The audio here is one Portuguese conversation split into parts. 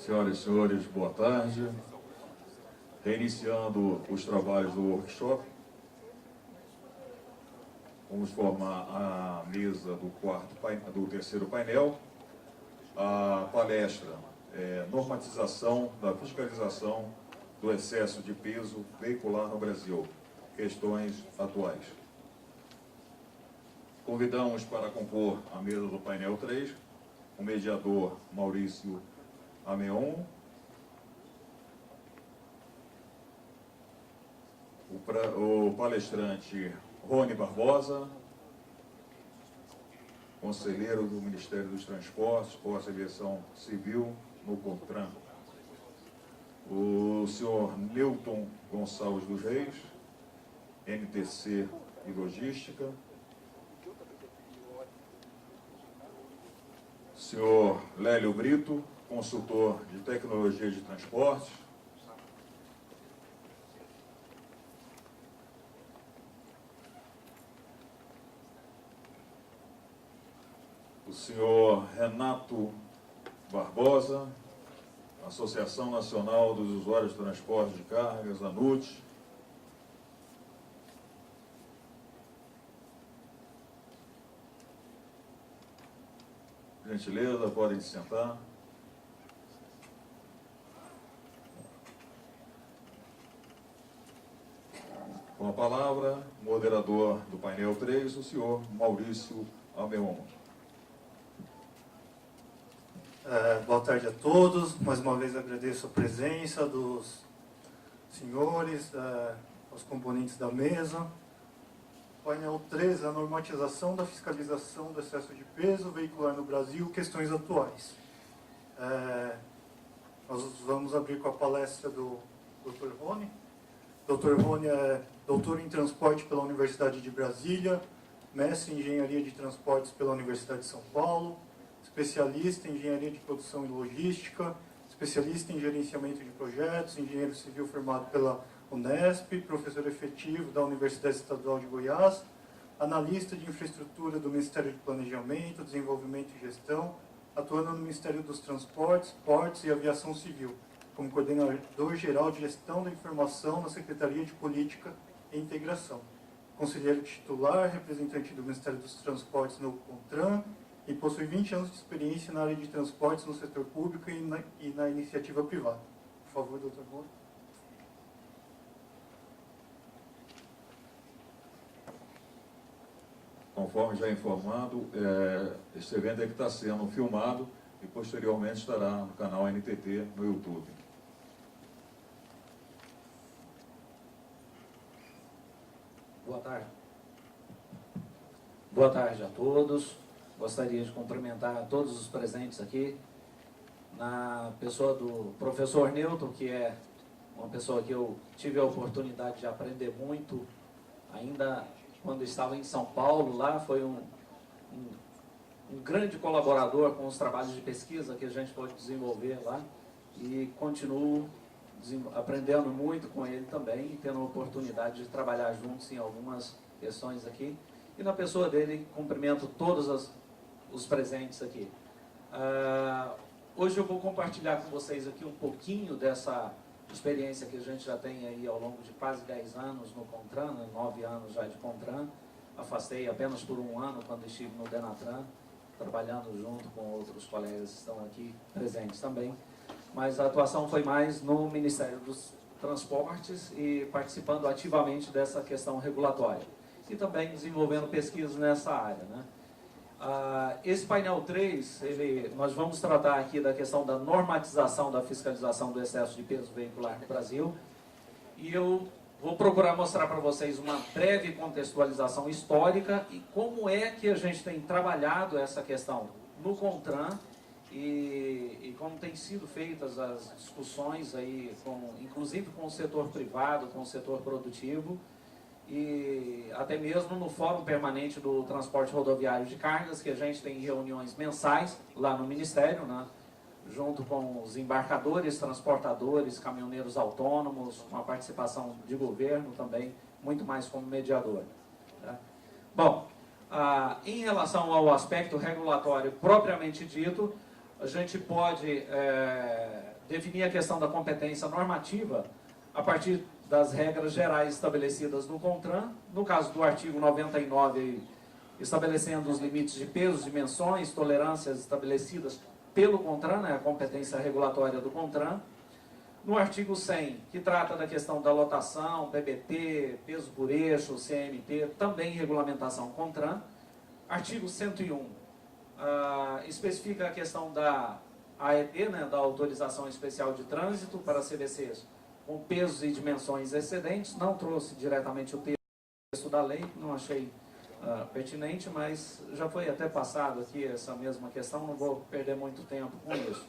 Senhoras e senhores, boa tarde. Reiniciando os trabalhos do workshop, vamos formar a mesa do terceiro painel. A palestra é normatização da fiscalização do excesso de peso veicular no Brasil, questões atuais. Convidamos para compor a mesa do painel 3 o mediador Maurício Ameon, o palestrante Rony Barbosa, conselheiro do Ministério dos Transportes, Força e Aviação Civil no CONTRAN, o senhor Newton Gonçalves dos Reis, NTC e Logística, o senhor Lélio Brito, consultor de Tecnologia de Transportes, o senhor Renato Barbosa, Associação Nacional dos Usuários de Transporte de Cargas, ANUT, gentileza, podem se sentar. Com a palavra, moderador do painel 3, o senhor Maurício Ameon. Boa tarde a todos. Mais uma vez agradeço a presença dos senhores, os componentes da mesa. Painel 3, a normatização da fiscalização do excesso de peso veicular no Brasil, questões atuais. Nós vamos abrir com a palestra do Dr. Rony. Dr. Rony é doutor em transporte pela Universidade de Brasília, mestre em engenharia de transportes pela Universidade de São Paulo, especialista em engenharia de produção e logística, especialista em gerenciamento de projetos, engenheiro civil formado pela Unesp, professor efetivo da Universidade Estadual de Goiás, analista de infraestrutura do Ministério de Planejamento, Desenvolvimento e Gestão, atuando no Ministério dos Transportes, Portos e Aviação Civil, como coordenador geral de gestão da informação na Secretaria de Política e Integração, conselheiro titular, representante do Ministério dos Transportes no CONTRAN, e possui 20 anos de experiência na área de transportes no setor público e na iniciativa privada. Por favor, doutor Rony. Conforme já informado, este evento aqui está sendo filmado e posteriormente estará no canal NTT no YouTube. Boa tarde. Boa tarde a todos. Gostaria de cumprimentar todos os presentes aqui, na pessoa do professor Newton, que é uma pessoa que eu tive a oportunidade de aprender muito, ainda quando estava em São Paulo. Lá foi um grande colaborador com os trabalhos de pesquisa que a gente pode desenvolver lá, e continuo aprendendo muito com ele também, e tendo a oportunidade de trabalhar juntos em algumas questões aqui. E na pessoa dele, cumprimento todos os presentes aqui. Hoje eu vou compartilhar com vocês aqui um pouquinho dessa experiência que a gente já tem aí ao longo de quase 10 anos no CONTRAN, 9 anos já de CONTRAN. Afastei apenas por um ano quando estive no DENATRAN, trabalhando junto com outros colegas que estão aqui presentes também. Mas a atuação foi mais no Ministério dos Transportes e participando ativamente dessa questão regulatória. E também desenvolvendo pesquisas nessa área, né? Esse painel 3, nós vamos tratar aqui da questão da normatização da fiscalização do excesso de peso veicular no Brasil. E eu vou procurar mostrar para vocês uma breve contextualização histórica e como é que a gente tem trabalhado essa questão no CONTRAN e como têm sido feitas as discussões aí, inclusive com o setor privado, com o setor produtivo, e até mesmo no Fórum Permanente do Transporte Rodoviário de Cargas, que a gente tem reuniões mensais lá no Ministério, né, junto com os embarcadores, transportadores, caminhoneiros autônomos, com a participação de governo também, muito mais como mediador. Tá? Bom, em relação ao aspecto regulatório propriamente dito, a gente pode definir a questão da competência normativa a partir das regras gerais estabelecidas no CONTRAN, no caso do artigo 99, estabelecendo os limites de pesos, dimensões, tolerâncias estabelecidas pelo CONTRAN, né, a competência regulatória do CONTRAN. No artigo 100, que trata da questão da lotação, PBT, peso por eixo, CMT, também regulamentação CONTRAN. Artigo 101, especifica a questão da AET, né, da Autorização Especial de Trânsito para CVCs com pesos e dimensões excedentes. Não trouxe diretamente o texto da lei, não achei pertinente, mas já foi até passado aqui essa mesma questão, não vou perder muito tempo com isso.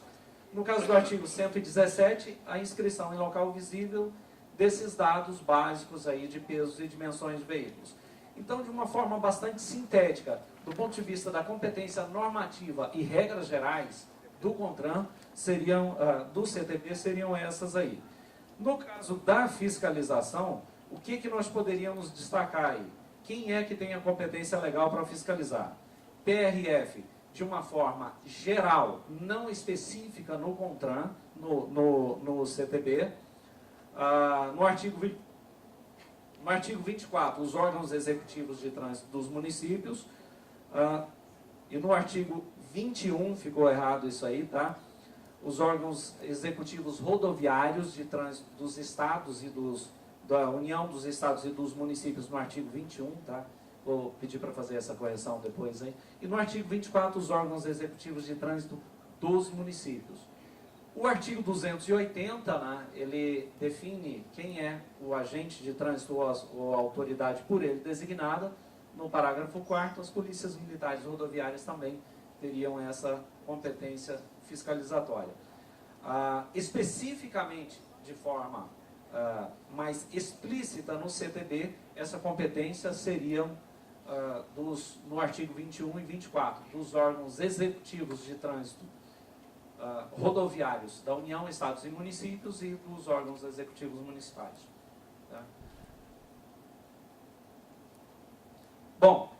No caso do artigo 117, a inscrição em local visível desses dados básicos aí de pesos e dimensões de veículos. Então, de uma forma bastante sintética, do ponto de vista da competência normativa e regras gerais do CONTRAN, do CTB, seriam essas aí. No caso da fiscalização, o que nós poderíamos destacar aí? Quem é que tem a competência legal para fiscalizar? PRF, de uma forma geral, não específica no CONTRAN, no CTB. No artigo 24, os órgãos executivos de trânsito dos municípios. E no artigo 21, ficou errado isso aí, tá? Os órgãos executivos rodoviários de trânsito dos estados e da União dos Estados e dos Municípios, no artigo 21, tá? Vou pedir para fazer essa correção depois aí. E no artigo 24, os órgãos executivos de trânsito dos municípios. O artigo 280, né, ele define quem é o agente de trânsito ou a autoridade por ele designada. No parágrafo 4º, as polícias militares rodoviárias também teriam essa competência fiscalizatória. Especificamente, de forma mais explícita no CTB, essa competência seriam no artigo 21 e 24, dos órgãos executivos de trânsito rodoviários da União, Estados e Municípios e dos órgãos executivos municipais. Tá? Bom,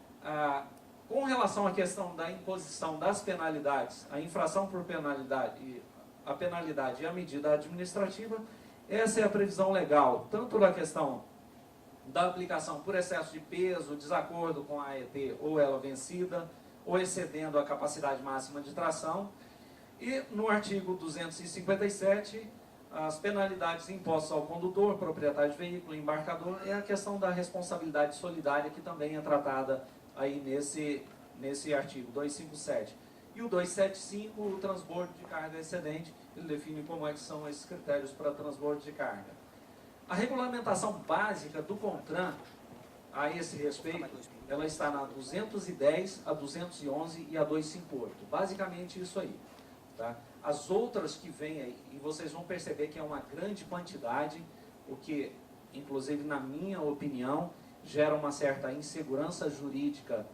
com relação à questão da imposição das penalidades, a infração por penalidade, a penalidade e a medida administrativa, essa é a previsão legal, tanto na questão da aplicação por excesso de peso, desacordo com a AET ou ela vencida, ou excedendo a capacidade máxima de tração. E no artigo 257, as penalidades impostas ao condutor, proprietário de veículo, embarcador, é a questão da responsabilidade solidária, que também é tratada aí nesse artigo 257. E o 275, o transbordo de carga excedente, ele define como é que são esses critérios para transbordo de carga. A regulamentação básica do CONTRAN, a esse respeito, ela está na 210, a 211 e a 258. Basicamente isso aí. Tá? As outras que vêm aí, e vocês vão perceber que é uma grande quantidade, o que, inclusive na minha opinião, gera uma certa insegurança jurídica,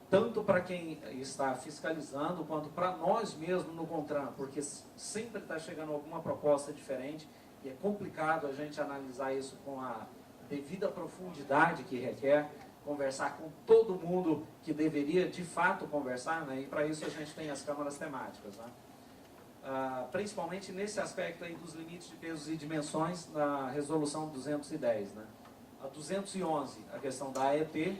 tanto para quem está fiscalizando, quanto para nós mesmos no CONTRAN, porque sempre está chegando alguma proposta diferente, e é complicado a gente analisar isso com a devida profundidade que requer, conversar com todo mundo que deveria de fato conversar, né? E para isso a gente tem as câmaras temáticas, né? Principalmente nesse aspecto aí dos limites de pesos e dimensões na resolução 210, né? A 211, a questão da AET,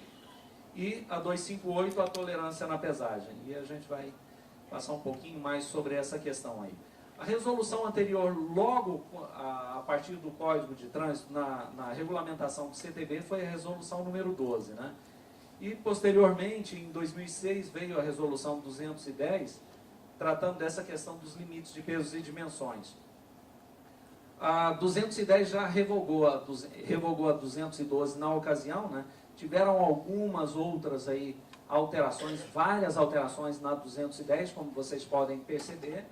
e a 258, a tolerância na pesagem. E a gente vai passar um pouquinho mais sobre essa questão aí. A resolução anterior, logo a partir do Código de Trânsito, na regulamentação do CTB, foi a resolução número 12, né? E, posteriormente, em 2006, veio a resolução 210, tratando dessa questão dos limites de pesos e dimensões. A 210 já revogou a 212 na ocasião, né? Tiveram algumas outras aí alterações, várias alterações na 210, como vocês podem perceber.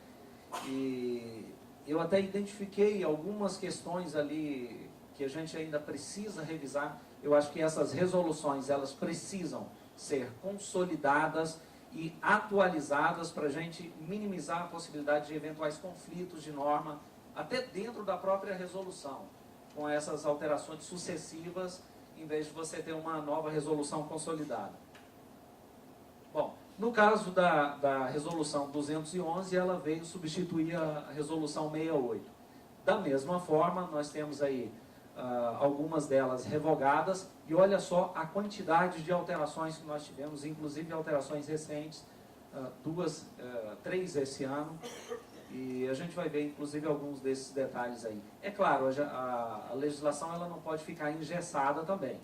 E eu até identifiquei algumas questões ali que a gente ainda precisa revisar. Eu acho que essas resoluções, elas precisam ser consolidadas e atualizadas para a gente minimizar a possibilidade de eventuais conflitos de norma, até dentro da própria resolução, com essas alterações sucessivas, em vez de você ter uma nova resolução consolidada. Bom, No caso da resolução 211, ela veio substituir a resolução 68. Da mesma forma, nós temos aí algumas delas revogadas, e olha só a quantidade de alterações que nós tivemos, inclusive alterações recentes, três esse ano, e a gente vai ver inclusive alguns desses detalhes aí. É claro, a legislação ela não pode ficar engessada também.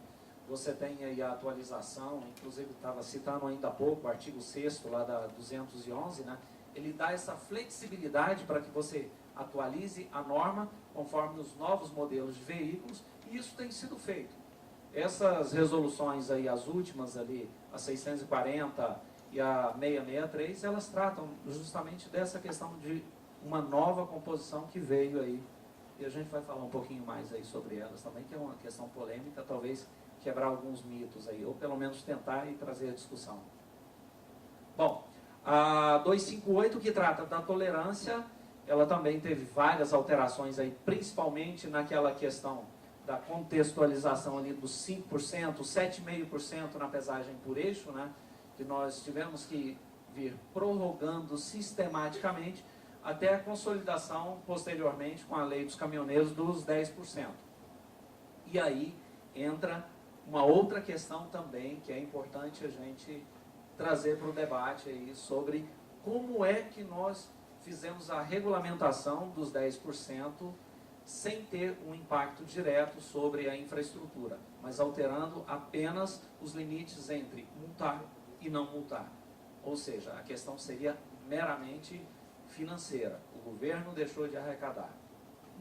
Você tem aí a atualização, inclusive estava citando ainda há pouco o artigo 6º lá da 211, né? Ele dá essa flexibilidade para que você atualize a norma conforme os novos modelos de veículos, e isso tem sido feito. Essas resoluções aí, as últimas ali, a 640 e a 663, elas tratam justamente dessa questão de uma nova composição que veio aí, e a gente vai falar um pouquinho mais aí sobre elas também, que é uma questão polêmica, talvez quebrar alguns mitos aí, ou pelo menos tentar e trazer a discussão. Bom, a 258, que trata da tolerância, ela também teve várias alterações aí, principalmente naquela questão da contextualização ali dos 5%, 7,5% na pesagem por eixo, né, que nós tivemos que vir prorrogando sistematicamente até a consolidação posteriormente com a lei dos caminhoneiros dos 10%. E aí entra uma outra questão também que é importante a gente trazer para o debate aí sobre como é que nós fizemos a regulamentação dos 10% sem ter um impacto direto sobre a infraestrutura, mas alterando apenas os limites entre multar e não multar. Ou seja, a questão seria meramente financeira. O governo deixou de arrecadar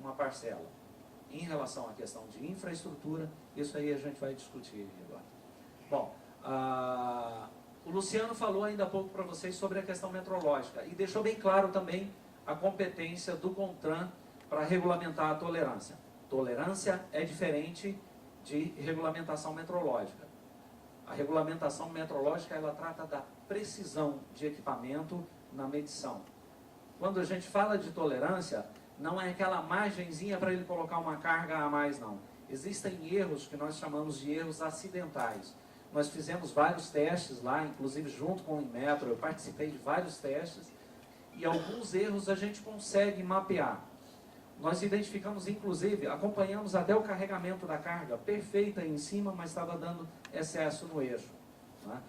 uma parcela. Em relação à questão de infraestrutura, isso aí a gente vai discutir agora. Bom, o Luciano falou ainda há pouco para vocês sobre a questão metrológica e deixou bem claro também a competência do CONTRAN para regulamentar a tolerância. Tolerância é diferente de regulamentação metrológica. A regulamentação metrológica, ela trata da precisão de equipamento na medição. Quando a gente fala de tolerância, não é aquela margenzinha para ele colocar uma carga a mais, não. Existem erros que nós chamamos de erros acidentais. Nós fizemos vários testes lá, inclusive junto com o Inmetro, eu participei de vários testes, e alguns erros a gente consegue mapear. Nós identificamos, inclusive, acompanhamos até o carregamento da carga, perfeita em cima, mas estava dando excesso no eixo, né?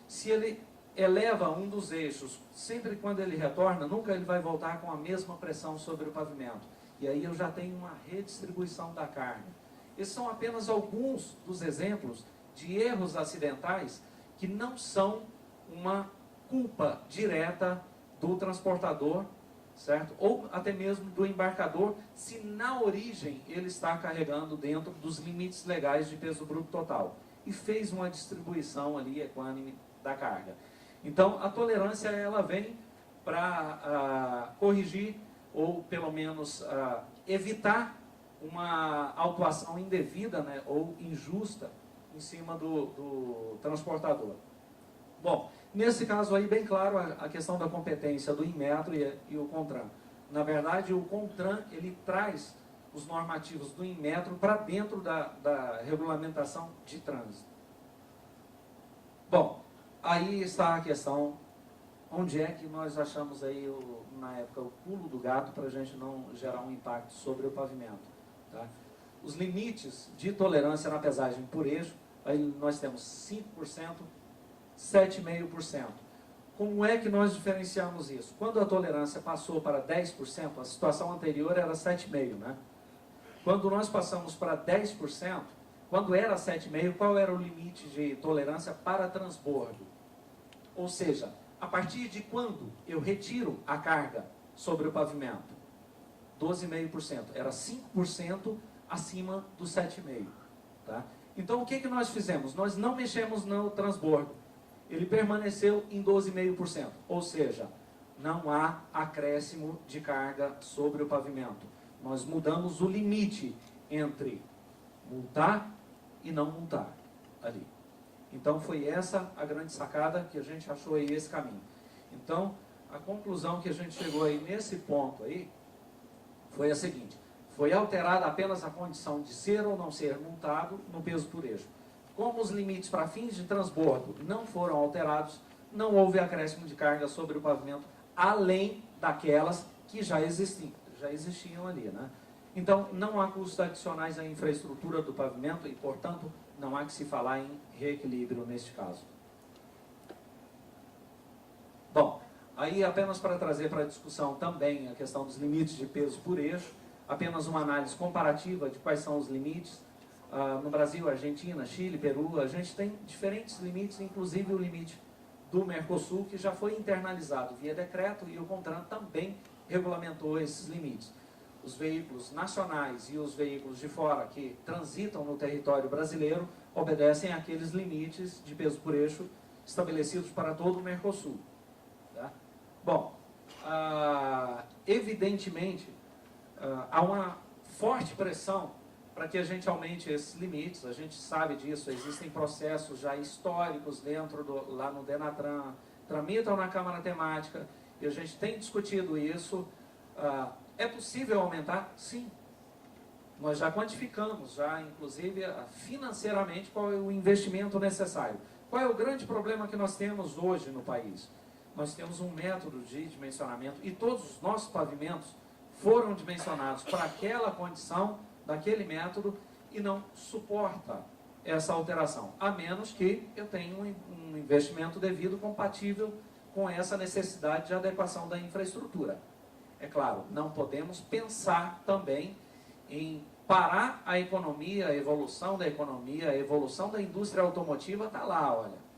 Se ele eleva um dos eixos, sempre quando ele retorna, nunca ele vai voltar com a mesma pressão sobre o pavimento. E aí eu já tenho uma redistribuição da carga. Esses são apenas alguns dos exemplos de erros acidentais que não são uma culpa direta do transportador, certo? Ou até mesmo do embarcador, se na origem ele está carregando dentro dos limites legais de peso bruto total e fez uma distribuição ali equânime da carga. Então, a tolerância ela vem para corrigir ou pelo menos evitar uma autuação indevida, né, ou injusta em cima do transportador. Bom, nesse caso aí, bem claro, a questão da competência do Inmetro e o CONTRAN. Na verdade, o CONTRAN, ele traz os normativos do Inmetro para dentro da regulamentação de trânsito. Bom, aí está a questão, onde é que nós achamos aí, na época, o pulo do gato para a gente não gerar um impacto sobre o pavimento. Tá? Os limites de tolerância na pesagem por eixo, aí nós temos 5%, 7,5%. Como é que nós diferenciamos isso? Quando a tolerância passou para 10%, a situação anterior era 7,5%, né? Quando nós passamos para 10%, quando era 7,5%, qual era o limite de tolerância para transbordo? Ou seja, a partir de quando eu retiro a carga sobre o pavimento? 12,5%. Era 5% acima do 7,5%. Tá? Então, o que nós fizemos? Nós não mexemos no transbordo. Ele permaneceu em 12,5%. Ou seja, não há acréscimo de carga sobre o pavimento. Nós mudamos o limite entre multar e não multar ali. Então, foi essa a grande sacada que a gente achou aí esse caminho. Então, a conclusão que a gente chegou aí nesse ponto aí foi a seguinte: foi alterada apenas a condição de ser ou não ser multado no peso por eixo. Como os limites para fins de transbordo não foram alterados, não houve acréscimo de carga sobre o pavimento, além daquelas que já existiam ali, né? Então, não há custos adicionais à infraestrutura do pavimento e, portanto, não há que se falar em reequilíbrio neste caso. Bom, aí apenas para trazer para a discussão também a questão dos limites de peso por eixo, apenas uma análise comparativa de quais são os limites. No Brasil, Argentina, Chile, Peru, a gente tem diferentes limites, inclusive o limite do Mercosul, que já foi internalizado via decreto, e o CONTRAN também regulamentou esses limites. Os veículos nacionais e os veículos de fora que transitam no território brasileiro obedecem àqueles limites de peso por eixo estabelecidos para todo o Mercosul. Tá? Bom, evidentemente, há uma forte pressão para que a gente aumente esses limites. A gente sabe disso, existem processos já históricos lá no Denatran, tramitam na Câmara Temática, e a gente tem discutido isso. É possível aumentar? Sim. Nós já quantificamos, inclusive financeiramente, qual é o investimento necessário. Qual é o grande problema que nós temos hoje no país? Nós temos um método de dimensionamento, e todos os nossos pavimentos foram dimensionados para aquela condição, daquele método, e não suporta essa alteração, a menos que eu tenha um investimento devido compatível com essa necessidade de adequação da infraestrutura. É claro, não podemos pensar também em parar a economia, a evolução da indústria automotiva está lá, olha.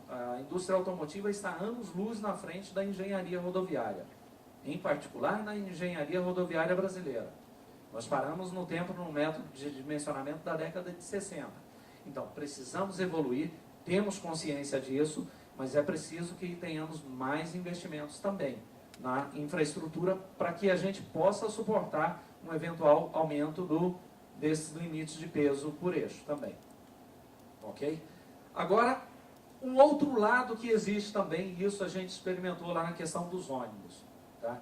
A indústria automotiva está anos-luz na frente da engenharia rodoviária, em particular na engenharia rodoviária brasileira. Nós paramos no tempo no método de dimensionamento da década de 60. Então, precisamos evoluir, temos consciência disso, mas é preciso que tenhamos mais investimentos também na infraestrutura para que a gente possa suportar um eventual aumento desses limites de peso por eixo também. Ok? Agora, um outro lado que existe também, e isso a gente experimentou lá na questão dos ônibus. Tá?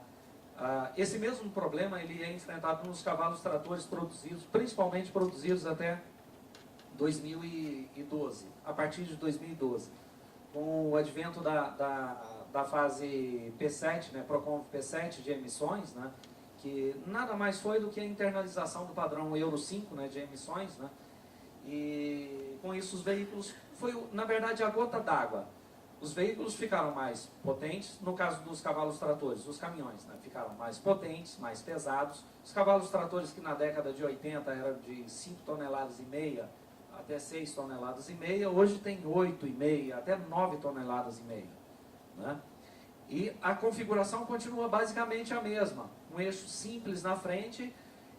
Esse mesmo problema ele é enfrentado nos cavalos tratores produzidos, principalmente produzidos até 2012, a partir de 2012. Com o advento da fase P7, né, Proconv P7 de emissões, né, que nada mais foi do que a internalização do padrão Euro 5, né, de emissões, né, e com isso os veículos, foi na verdade a gota d'água. Os veículos ficaram mais potentes, no caso dos cavalos tratores, os caminhões, né, ficaram mais potentes, mais pesados. Os cavalos tratores que na década de 80 eram de 5 toneladas e meia até 6 toneladas e meia, hoje tem 8,5 até 9 toneladas e meia. Né? E a configuração continua basicamente a mesma, um eixo simples na frente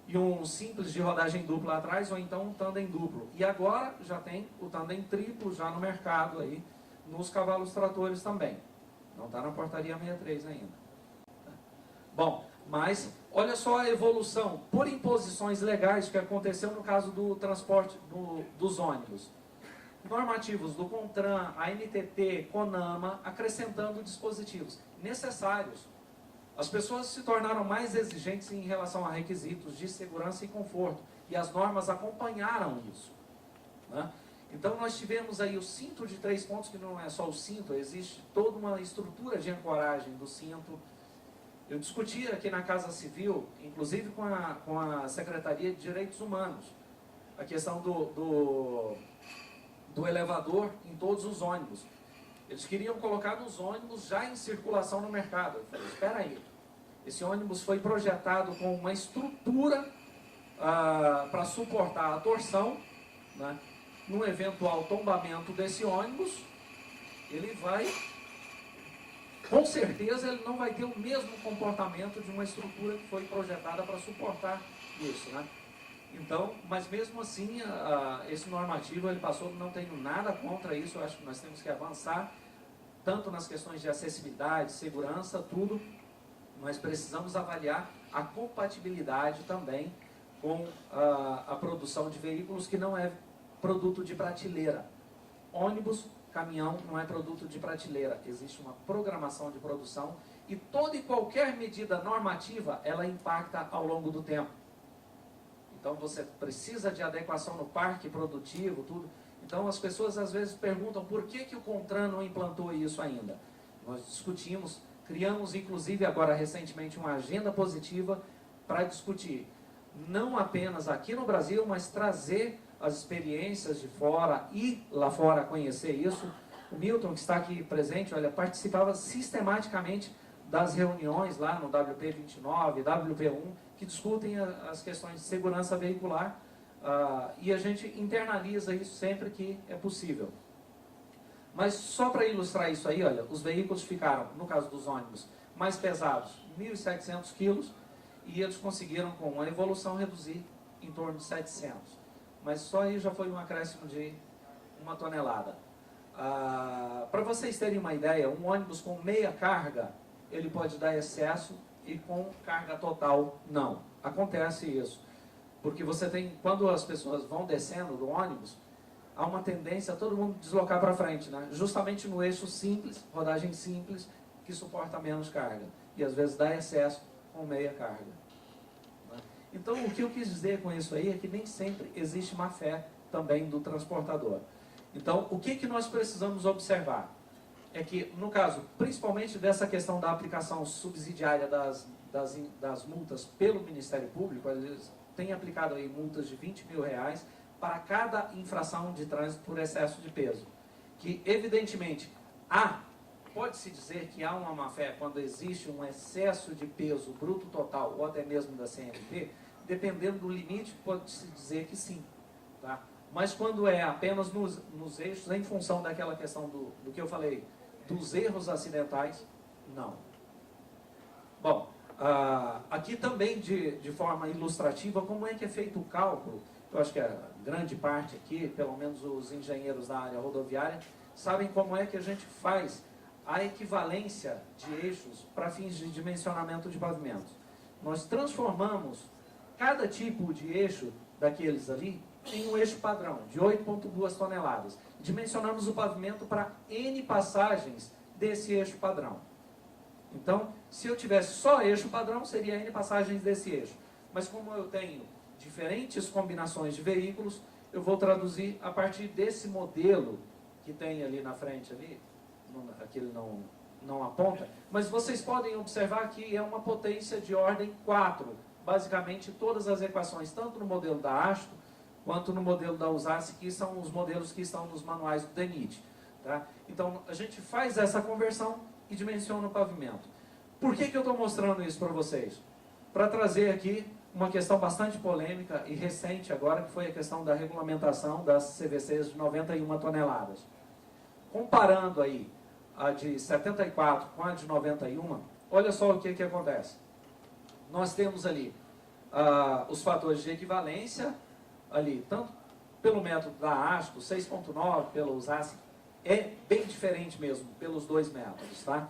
e um simples de rodagem dupla atrás, ou então um tandem duplo. E agora já tem o tandem triplo já no mercado aí, nos cavalos tratores também. Não está na portaria 63 ainda. Bom, mas olha só a evolução por imposições legais que aconteceu no caso do transporte dos ônibus. Normativos do CONTRAN, ANTT, CONAMA, acrescentando dispositivos necessários. As pessoas se tornaram mais exigentes em relação a requisitos de segurança e conforto, e as normas acompanharam isso. Né? Então nós tivemos aí o cinto de 3 pontos, que não é só o cinto, existe toda uma estrutura de ancoragem do cinto. Eu discuti aqui na Casa Civil, inclusive com a Secretaria de Direitos Humanos, a questão do elevador em todos os ônibus. Eles queriam colocar nos ônibus já em circulação no mercado. Eu falei, espera aí, esse ônibus foi projetado com uma estrutura para suportar a torção, né? Num eventual tombamento desse ônibus, ele vai, com certeza, ele não vai ter o mesmo comportamento de uma estrutura que foi projetada para suportar isso, né? Então, mas mesmo assim, esse normativo ele passou, não tenho nada contra isso, eu acho que nós temos que avançar, tanto nas questões de acessibilidade, segurança, tudo, mas precisamos avaliar a compatibilidade também com a produção de veículos que não é produto de prateleira. Ônibus, caminhão não é produto de prateleira, existe uma programação de produção e toda e qualquer medida normativa, ela impacta ao longo do tempo. Então você precisa de adequação no parque produtivo, tudo. Então as pessoas às vezes perguntam por que o CONTRAN não implantou isso ainda. Nós discutimos, criamos inclusive agora recentemente uma agenda positiva para discutir, não apenas aqui no Brasil, mas trazer as experiências de fora e lá fora conhecer isso. O Milton, que está aqui presente, olha, participava sistematicamente das reuniões lá no WP29, WP1, que discutem as questões de segurança veicular, e a gente internaliza isso sempre que é possível. Mas só para ilustrar isso aí, olha, os veículos ficaram, no caso dos ônibus, mais pesados, 1.700 quilos, e eles conseguiram, com a evolução, reduzir em torno de 700. Mas só aí já foi um acréscimo de 1 tonelada. Para vocês terem uma ideia, um ônibus com meia carga, ele pode dar excesso, e com carga total, não. Acontece isso. Porque você tem, quando as pessoas vão descendo do ônibus, há uma tendência a todo mundo deslocar para frente, né? Justamente no eixo simples, rodagem simples, que suporta menos carga. E às vezes dá excesso com meia carga. Né? Então, o que eu quis dizer com isso aí é que nem sempre existe má fé também do transportador. Então, o que nós precisamos observar? É que, no caso, principalmente dessa questão da aplicação subsidiária das multas pelo Ministério Público, eles têm aplicado aí multas de R$20.000 para cada infração de trânsito por excesso de peso. Que, evidentemente, pode-se dizer que há uma má-fé quando existe um excesso de peso bruto total, ou até mesmo da CNP, dependendo do limite, pode-se dizer que sim. Tá? Mas quando é apenas nos eixos, em função daquela questão do que eu falei, dos erros acidentais, não. Bom, aqui também de forma ilustrativa, como é que é feito o cálculo? Eu acho que a grande parte aqui, pelo menos os engenheiros da área rodoviária, sabem como é que a gente faz a equivalência de eixos para fins de dimensionamento de pavimentos. Nós transformamos cada tipo de eixo daqueles ali em um eixo padrão, de 8,2 toneladas. Dimensionamos o pavimento para N passagens desse eixo padrão. Então, se eu tivesse só eixo padrão, seria N passagens desse eixo. Mas como eu tenho diferentes combinações de veículos, eu vou traduzir a partir desse modelo que tem ali na frente, ali, aqui ele não aponta, mas vocês podem observar que é uma potência de ordem 4, basicamente todas as equações, tanto no modelo da AASHTO, quanto no modelo da USACE, que são os modelos que estão nos manuais do DENIT. Tá? Então, a gente faz essa conversão e dimensiona o pavimento. Por que eu estou mostrando isso para vocês? Para trazer aqui uma questão bastante polêmica e recente agora, que foi a questão da regulamentação das CVCs de 91 toneladas. Comparando aí a de 74 com a de 91, olha só o que acontece. Nós temos ali os fatores de equivalência, ali, tanto pelo método da AASHTO, 6.9, pelo USACE, é bem diferente mesmo, pelos dois métodos, tá?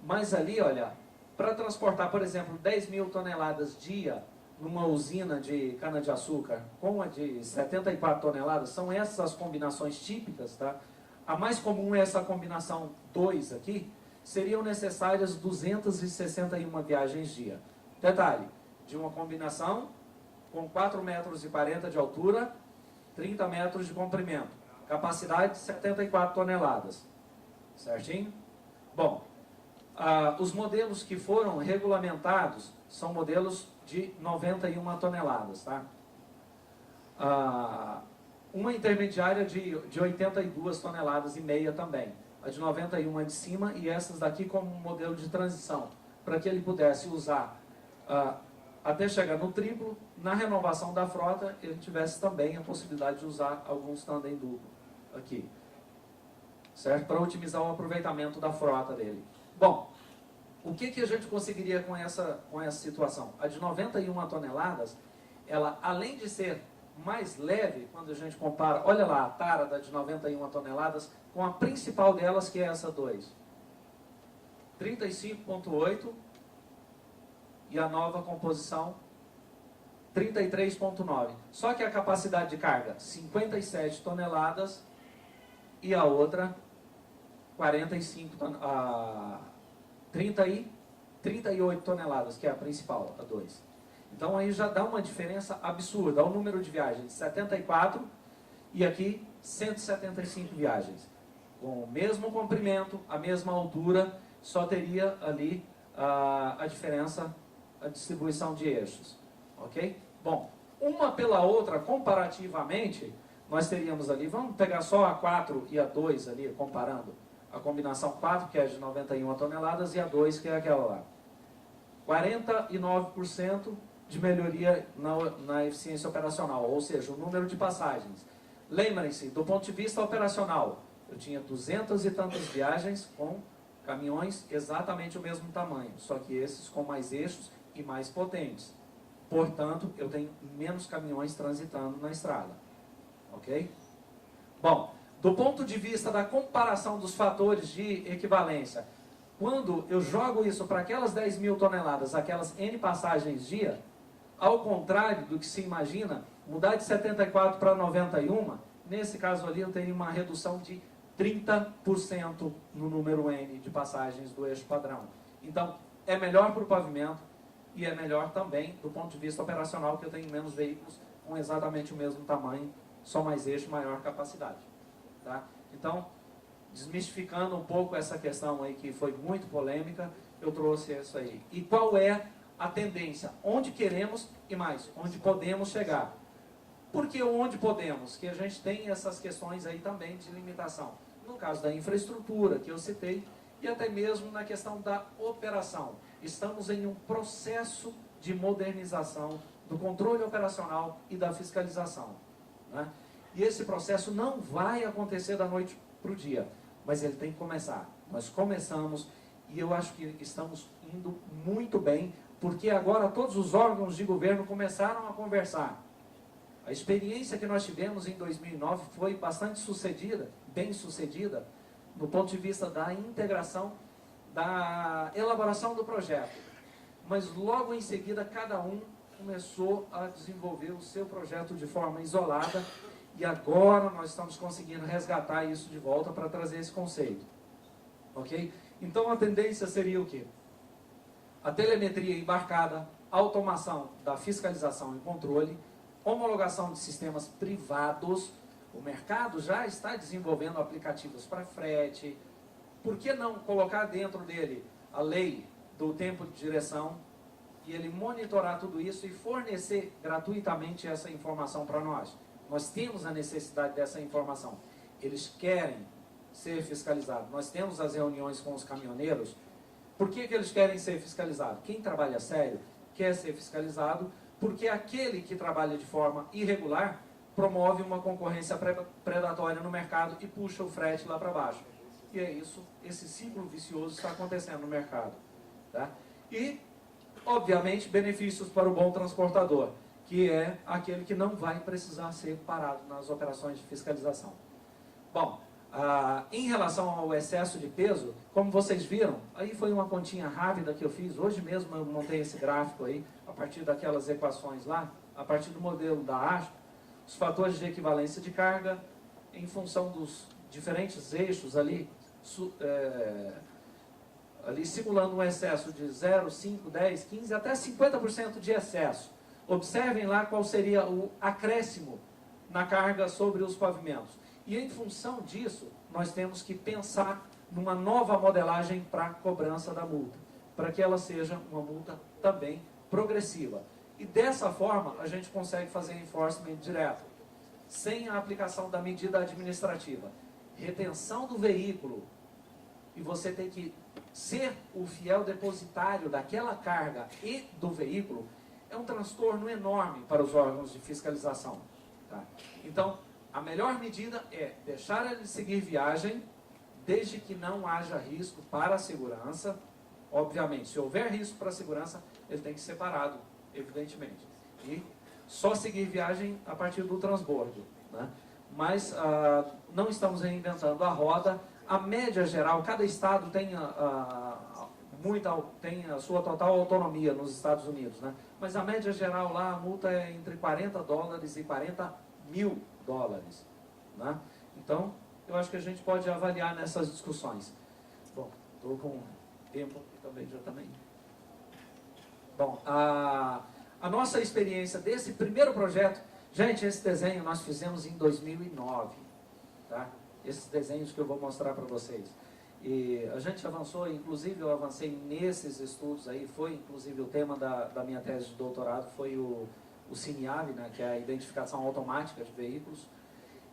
Mas ali, olha, para transportar, por exemplo, 10.000 toneladas dia numa usina de cana-de-açúcar com a de 74 toneladas, são essas as combinações típicas, tá? A mais comum é essa combinação 2 aqui, seriam necessárias 261 viagens dia. Detalhe, de uma combinação com 4,40 metros de altura, 30 metros de comprimento, capacidade de 74 toneladas. Certinho? Bom, os modelos que foram regulamentados são modelos de 91 toneladas, tá? Uma intermediária de 82 toneladas e meia também. A de 91 é de cima e essas daqui como um modelo de transição, para que ele pudesse usar até chegar no triplo. Na renovação da frota, ele tivesse também a possibilidade de usar alguns tandem duplo aqui, certo? Para otimizar o aproveitamento da frota dele. Bom, o que a gente conseguiria com essa situação? A de 91 toneladas, ela, além de ser mais leve, quando a gente compara, olha lá, a tara da de 91 toneladas, com a principal delas, que é essa 2. 35,8 e a nova composição 33,9. Só que a capacidade de carga 57 toneladas e a outra 38 toneladas, que é a principal, a 2. Então aí já dá uma diferença absurda. Olha o número de viagens, 74 e aqui 175 viagens. Com o mesmo comprimento, a mesma altura, só teria ali a diferença, a distribuição de eixos. Ok? Bom, uma pela outra, comparativamente, nós teríamos ali, vamos pegar só a 4 e a 2 ali, comparando. A combinação 4, que é de 91 toneladas, e a 2, que é aquela lá. 49% de melhoria na eficiência operacional, ou seja, o número de passagens. Lembrem-se, do ponto de vista operacional, eu tinha 200 e tantas viagens com caminhões exatamente o mesmo tamanho, só que esses com mais eixos e mais potentes. Portanto, eu tenho menos caminhões transitando na estrada. Ok? Bom, do ponto de vista da comparação dos fatores de equivalência, quando eu jogo isso para aquelas 10 mil toneladas, aquelas N passagens dia, ao contrário do que se imagina, mudar de 74 para 91, nesse caso ali eu teria uma redução de 30% no número N de passagens do eixo padrão. Então, é melhor para o pavimento e é melhor também do ponto de vista operacional, que eu tenho menos veículos com exatamente o mesmo tamanho, só mais eixo, maior capacidade. Tá? Então, desmistificando um pouco essa questão aí que foi muito polêmica, eu trouxe isso aí. E qual é a tendência? Onde queremos e mais, onde podemos chegar? Por que onde podemos? Que a gente tem essas questões aí também de limitação. No caso da infraestrutura, que eu citei, e até mesmo na questão da operação. Estamos em um processo de modernização do controle operacional e da fiscalização. Né? E esse processo não vai acontecer da noite para o dia, mas ele tem que começar. Nós começamos e eu acho que estamos indo muito bem, porque agora todos os órgãos de governo começaram a conversar. A experiência que nós tivemos em 2009 foi bastante sucedida, bem sucedida, do ponto de vista da integração, da elaboração do projeto. Mas logo em seguida, cada um começou a desenvolver o seu projeto de forma isolada, e agora nós estamos conseguindo resgatar isso de volta para trazer esse conceito. Ok? Então a tendência seria o quê? A telemetria embarcada, automação da fiscalização e controle, homologação de sistemas privados. O mercado já está desenvolvendo aplicativos para frete. Por que não colocar dentro dele a lei do tempo de direção e ele monitorar tudo isso e fornecer gratuitamente essa informação para nós? Nós temos a necessidade dessa informação. Eles querem ser fiscalizados. Nós temos as reuniões com os caminhoneiros. Por que eles querem ser fiscalizados? Quem trabalha sério quer ser fiscalizado, porque aquele que trabalha de forma irregular promove uma concorrência predatória no mercado e puxa o frete lá para baixo. E é isso, esse ciclo vicioso está acontecendo no mercado. Tá? E, obviamente, benefícios para o bom transportador, que é aquele que não vai precisar ser parado nas operações de fiscalização. Bom, em relação ao excesso de peso, como vocês viram, aí foi uma continha rápida que eu fiz, hoje mesmo eu montei esse gráfico aí, a partir daquelas equações lá, a partir do modelo da ASP, os fatores de equivalência de carga, em função dos diferentes eixos ali, ali simulando um excesso de 0, 5, 10, 15, até 50% de excesso. Observem lá qual seria o acréscimo na carga sobre os pavimentos. E em função disso, nós temos que pensar numa nova modelagem para a cobrança da multa, para que ela seja uma multa também progressiva. E dessa forma, a gente consegue fazer enforcement direto, sem a aplicação da medida administrativa. Retenção do veículo, e você tem que ser o fiel depositário daquela carga e do veículo, é um transtorno enorme para os órgãos de fiscalização. Tá? Então, a melhor medida é deixar ele seguir viagem, desde que não haja risco para a segurança. Obviamente, se houver risco para a segurança, ele tem que ser parado, evidentemente. E só seguir viagem a partir do transbordo. Né? Mas não estamos reinventando a roda. A média geral, cada estado tem tem a sua total autonomia nos Estados Unidos. Né? Mas a média geral lá, a multa é entre $40 e $40 mil. Né? Então, eu acho que a gente pode avaliar nessas discussões. Bom, estou com tempo e também já também. Bom, a nossa experiência desse primeiro projeto, gente, esse desenho nós fizemos em 2009. tá? Esses desenhos que eu vou mostrar para vocês. E a gente avançou, inclusive eu avancei nesses estudos aí, foi inclusive o tema da minha tese de doutorado, foi o CINIAV, né, que é a identificação automática de veículos.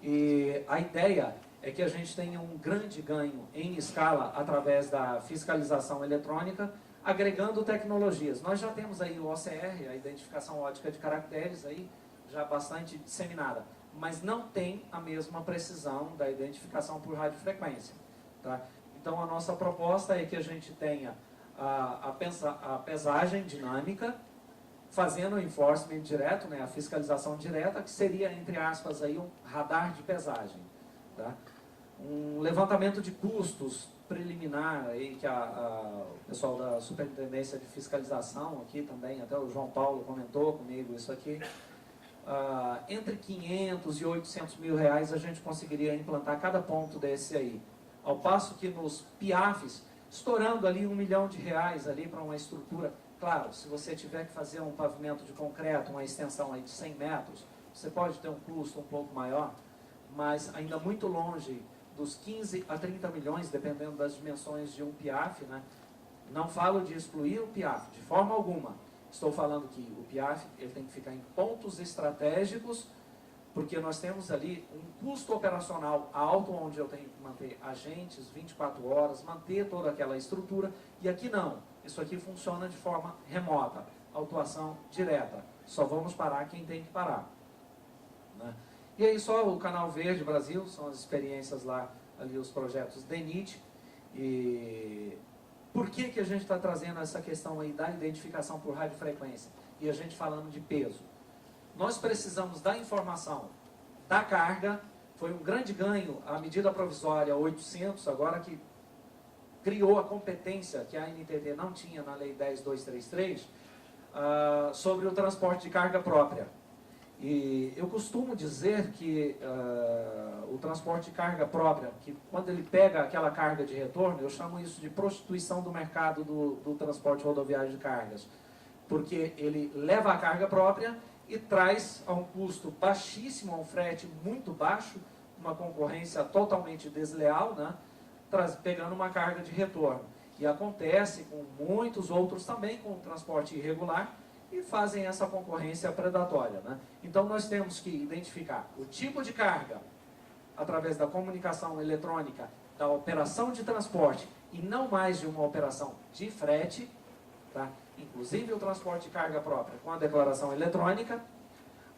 E a ideia é que a gente tenha um grande ganho em escala através da fiscalização eletrônica, agregando tecnologias. Nós já temos aí o OCR, a identificação ótica de caracteres, aí, já bastante disseminada, mas não tem a mesma precisão da identificação por radiofrequência. Tá? Então, a nossa proposta é que a gente tenha a pesagem dinâmica, fazendo o enforcement direto, né, a fiscalização direta, que seria, entre aspas, aí, um radar de pesagem. Tá? Um levantamento de custos preliminar, aí, que o pessoal da Superintendência de Fiscalização aqui também, até o João Paulo comentou comigo isso aqui, entre 500 e 800 mil reais a gente conseguiria implantar cada ponto desse aí. Ao passo que nos PIAFs, estourando ali R$1 milhão ali para uma estrutura. Claro, se você tiver que fazer um pavimento de concreto, uma extensão aí de 100 metros, você pode ter um custo um pouco maior, mas ainda muito longe dos 15 a 30 milhões, dependendo das dimensões de um PIAF, né? Não falo de excluir o PIAF, de forma alguma. Estou falando que o PIAF ele tem que ficar em pontos estratégicos, porque nós temos ali um custo operacional alto, onde eu tenho que manter agentes 24 horas, manter toda aquela estrutura, e aqui não. Isso aqui funciona de forma remota, autuação direta. Só vamos parar quem tem que parar. Né? E aí só o Canal Verde Brasil, são as experiências lá, ali os projetos DENIT. E por que a gente está trazendo essa questão aí da identificação por radiofrequência? E a gente falando de peso. Nós precisamos da informação da carga, foi um grande ganho a medida provisória 800, agora que criou a competência que a ANTT não tinha na Lei 10.233, sobre o transporte de carga própria. E eu costumo dizer que o transporte de carga própria, que quando ele pega aquela carga de retorno, eu chamo isso de prostituição do mercado do transporte rodoviário de cargas, porque ele leva a carga própria e traz a um custo baixíssimo, a um frete muito baixo, uma concorrência totalmente desleal, né? Pegando uma carga de retorno. E acontece com muitos outros também, com o transporte irregular, e fazem essa concorrência predatória. Né? Então nós temos que identificar o tipo de carga, através da comunicação eletrônica, da operação de transporte, e não mais de uma operação de frete, tá? Inclusive o transporte de carga própria com a declaração eletrônica,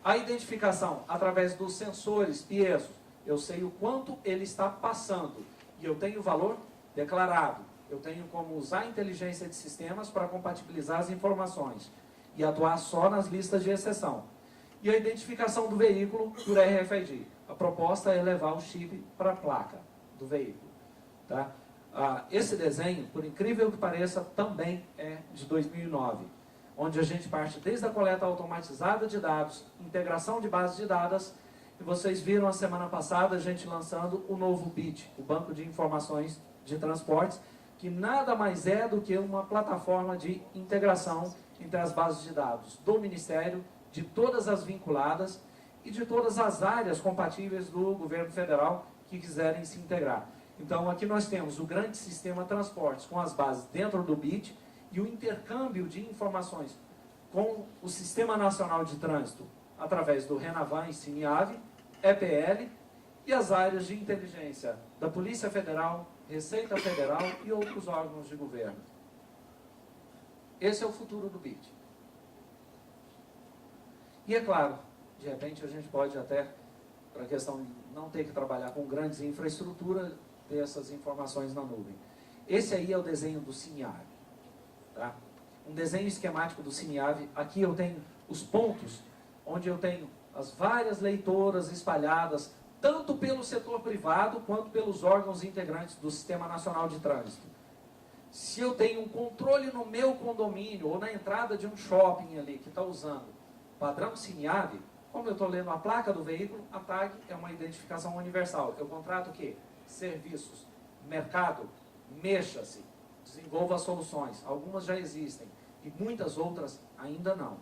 a identificação através dos sensores piezo, eu sei o quanto ele está passando, e eu tenho o valor declarado, eu tenho como usar a inteligência de sistemas para compatibilizar as informações, e atuar só nas listas de exceção. E a identificação do veículo por RFID. A proposta é levar o chip para a placa do veículo. Tá? Esse desenho, por incrível que pareça, também é de 2009, onde a gente parte desde a coleta automatizada de dados, integração de bases de dados, e vocês viram a semana passada a gente lançando o novo BIT, o Banco de Informações de Transportes, que nada mais é do que uma plataforma de integração entre as bases de dados do Ministério, de todas as vinculadas e de todas as áreas compatíveis do governo federal que quiserem se integrar. Então aqui nós temos o grande sistema transportes com as bases dentro do BIT e o intercâmbio de informações com o Sistema Nacional de Trânsito através do Renavan e CINIAV, EPL e as áreas de inteligência da Polícia Federal, Receita Federal e outros órgãos de governo. Esse é o futuro do BIT. E é claro, de repente a gente pode até, para a questão de não ter que trabalhar com grandes infraestruturas, ter essas informações na nuvem. Esse aí é o desenho do CINIAV. Tá? Um desenho esquemático do CINIAV. Aqui eu tenho os pontos onde eu tenho as várias leitoras espalhadas, tanto pelo setor privado quanto pelos órgãos integrantes do Sistema Nacional de Trânsito. Se eu tenho um controle no meu condomínio ou na entrada de um shopping ali que está usando padrão CINIAV, como eu estou lendo a placa do veículo, a tag é uma identificação universal. Eu contrato o quê? Serviços, mercado, mexa-se, desenvolva soluções. Algumas já existem e muitas outras ainda não.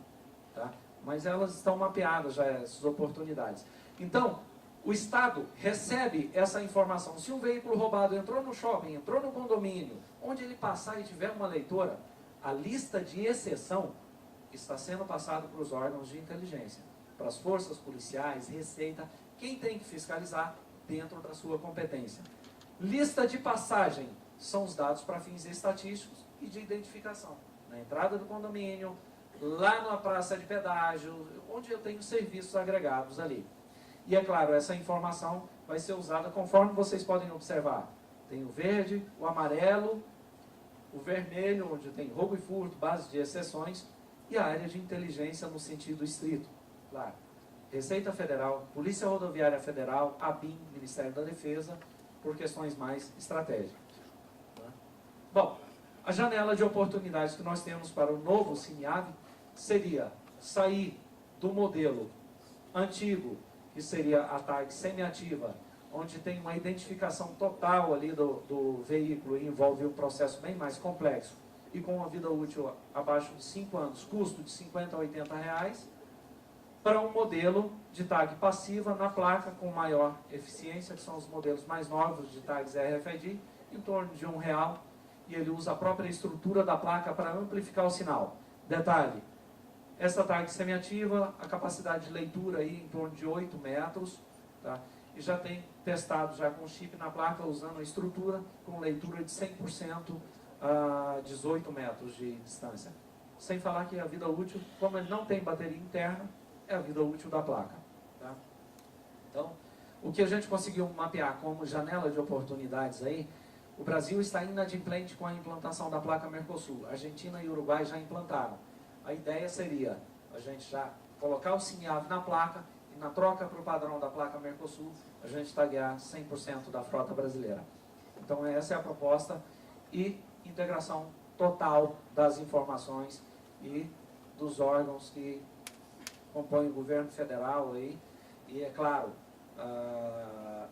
Tá? Mas elas estão mapeadas já, essas oportunidades. Então, O Estado recebe essa informação. Se um veículo roubado entrou no shopping, entrou no condomínio, onde ele passar e tiver uma leitora, a lista de exceção está sendo passada para os órgãos de inteligência, para as forças policiais, Receita, quem tem que fiscalizar dentro da sua competência. Lista de passagem são os dados para fins estatísticos e de identificação. Na entrada do condomínio, lá na praça de pedágio, onde eu tenho serviços agregados ali. E é claro, essa informação vai ser usada conforme vocês podem observar. Tem o verde, o amarelo, o vermelho, onde tem roubo e furto, base de exceções, e a área de inteligência no sentido estrito. Claro, Receita Federal, Polícia Rodoviária Federal, ABIN, Ministério da Defesa, por questões mais estratégicas. Bom, a janela de oportunidades que nós temos para o novo CINIAV seria sair do modelo antigo, que seria a tag semiativa, onde tem uma identificação total ali do veículo e envolve um processo bem mais complexo e com uma vida útil abaixo de 5 anos, custo de 50 a 80 reais, para um modelo de tag passiva na placa com maior eficiência, que são os modelos mais novos de tags RFID, em torno de R$1, e ele usa a própria estrutura da placa para amplificar o sinal. Detalhe, essa tag semiativa, a capacidade de leitura aí em torno de 8 metros, tá? E já tem testado já com chip na placa, usando a estrutura com leitura de 100% a 18 metros de distância. Sem falar que a vida útil, como ele não tem bateria interna, é a vida útil da placa. Tá? Então, o que a gente conseguiu mapear como janela de oportunidades aí, o Brasil está inadimplente com a implantação da placa Mercosul. Argentina e Uruguai já implantaram. A ideia seria a gente já colocar o CINIAV na placa e na troca para o padrão da placa Mercosul, a gente taguear 100% da frota brasileira. Então essa é a proposta e integração total das informações e dos órgãos que compõem o governo federal aí. E é claro,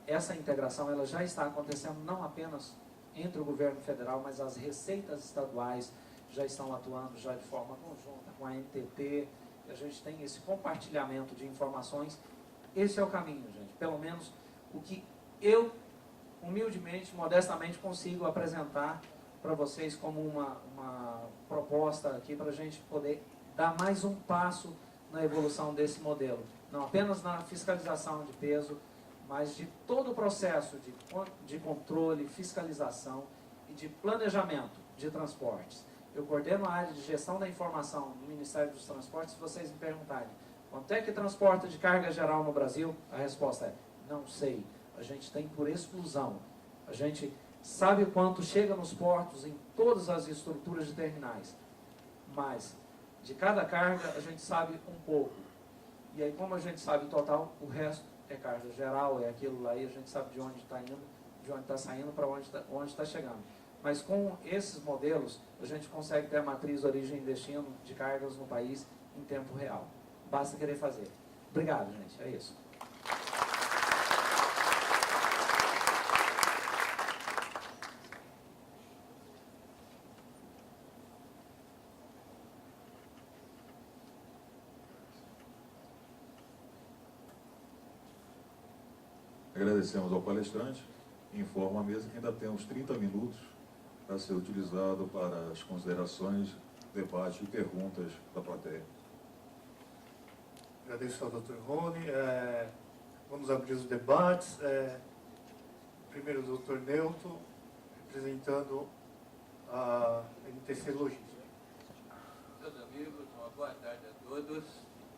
essa integração ela já está acontecendo não apenas entre o governo federal, mas as receitas estaduais já estão atuando já de forma conjunta com a NTT, e a gente tem esse compartilhamento de informações. Esse é o caminho, gente. Pelo menos o que eu, humildemente, modestamente, consigo apresentar para vocês como uma proposta aqui para a gente poder dar mais um passo na evolução desse modelo. Não apenas na fiscalização de peso, mas de todo o processo de controle, fiscalização e de planejamento de transportes. Eu coordeno a área de gestão da informação do Ministério dos Transportes. Se vocês me perguntarem quanto é que transporta de carga geral no Brasil, a resposta é, não sei. A gente tem por exclusão. A gente sabe o quanto chega nos portos, em todas as estruturas de terminais. Mas, de cada carga, a gente sabe um pouco. E aí, como a gente sabe o total, o resto é carga geral, é aquilo lá, e a gente sabe de onde está indo, de onde está saindo, para onde está chegando. Mas com esses modelos, a gente consegue ter a matriz origem e destino de cargas no país em tempo real. Basta querer fazer. Obrigado, gente. É isso. Agradecemos ao palestrante. Informo a mesa que ainda temos 30 minutos para ser utilizado para as considerações, debate e perguntas da plateia. Agradeço ao Dr. Rony. Vamos abrir os debates. Primeiro o Dr. Neuto, representando a NTC Logística. Meus amigos, uma boa tarde a todos.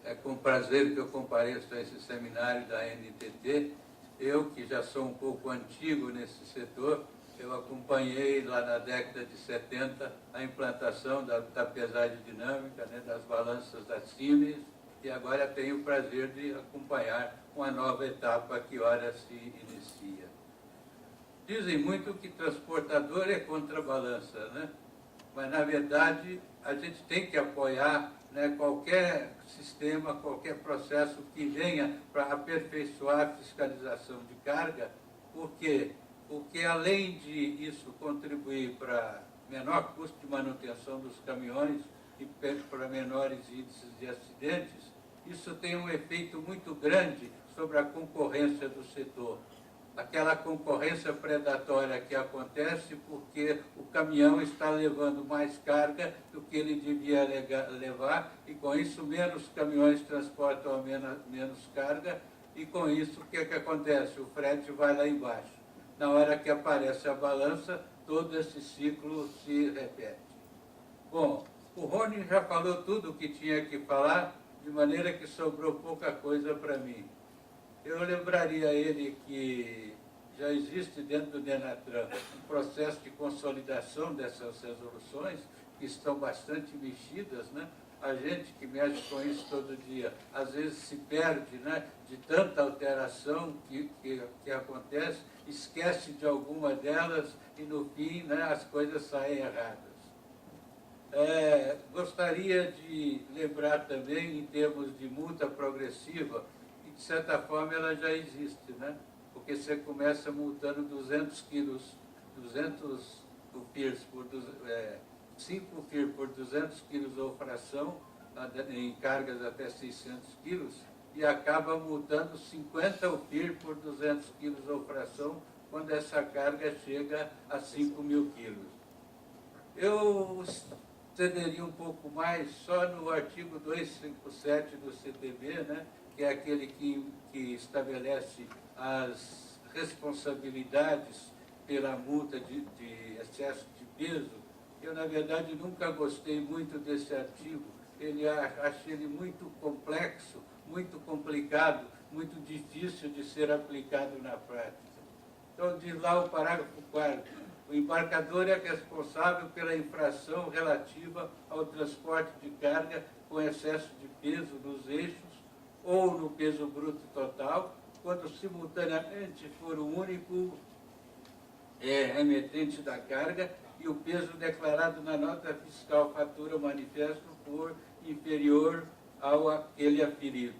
É com prazer que eu compareço a esse seminário da NTT. Eu, que já sou um pouco antigo nesse setor, eu acompanhei lá na década de 70 a implantação da pesagem dinâmica, né, das balanças da Siemens, e agora tenho o prazer de acompanhar uma nova etapa que ora se inicia. Dizem muito que transportador é contrabalança, né? Mas na verdade a gente tem que apoiar, né, qualquer sistema, qualquer processo que venha para aperfeiçoar a fiscalização de carga. Por quê? Porque além de isso contribuir para menor custo de manutenção dos caminhões e para menores índices de acidentes, isso tem um efeito muito grande sobre a concorrência do setor. Aquela concorrência predatória que acontece porque o caminhão está levando mais carga do que ele devia levar, e com isso menos caminhões transportam menos carga, e com isso o que acontece? O frete vai lá embaixo. Na hora que aparece a balança, todo esse ciclo se repete. Bom, o Rony já falou tudo o que tinha que falar, de maneira que sobrou pouca coisa para mim. Eu lembraria a ele que já existe dentro do Denatran um processo de consolidação dessas resoluções, que estão bastante mexidas, né? A gente que mexe com isso todo dia, às vezes se perde, né, de tanta alteração que acontece, esquece de alguma delas e no fim, né, as coisas saem erradas. Gostaria de lembrar também, em termos de multa progressiva, que de certa forma ela já existe, né? Porque você começa multando 200 quilos, 200 UFIRs por 5 UFIR por 200 quilos ou fração, em cargas até 600 quilos, e acaba multando 50 UFIR por 200 quilos ou fração, quando essa carga chega a 5.000 quilos. Eu cederia um pouco mais só no artigo 257 do CTB, né, que é aquele que estabelece as responsabilidades pela multa de excesso de peso. Eu, na verdade, nunca gostei muito desse artigo. Achei ele muito complexo, muito complicado, muito difícil de ser aplicado na prática. Então, diz lá o parágrafo 4º, o embarcador é responsável pela infração relativa ao transporte de carga com excesso de peso nos eixos ou no peso bruto total, quando simultaneamente for o único remetente da carga e o peso declarado na nota fiscal, fatura ou manifesto for inferior ao aquele aferido.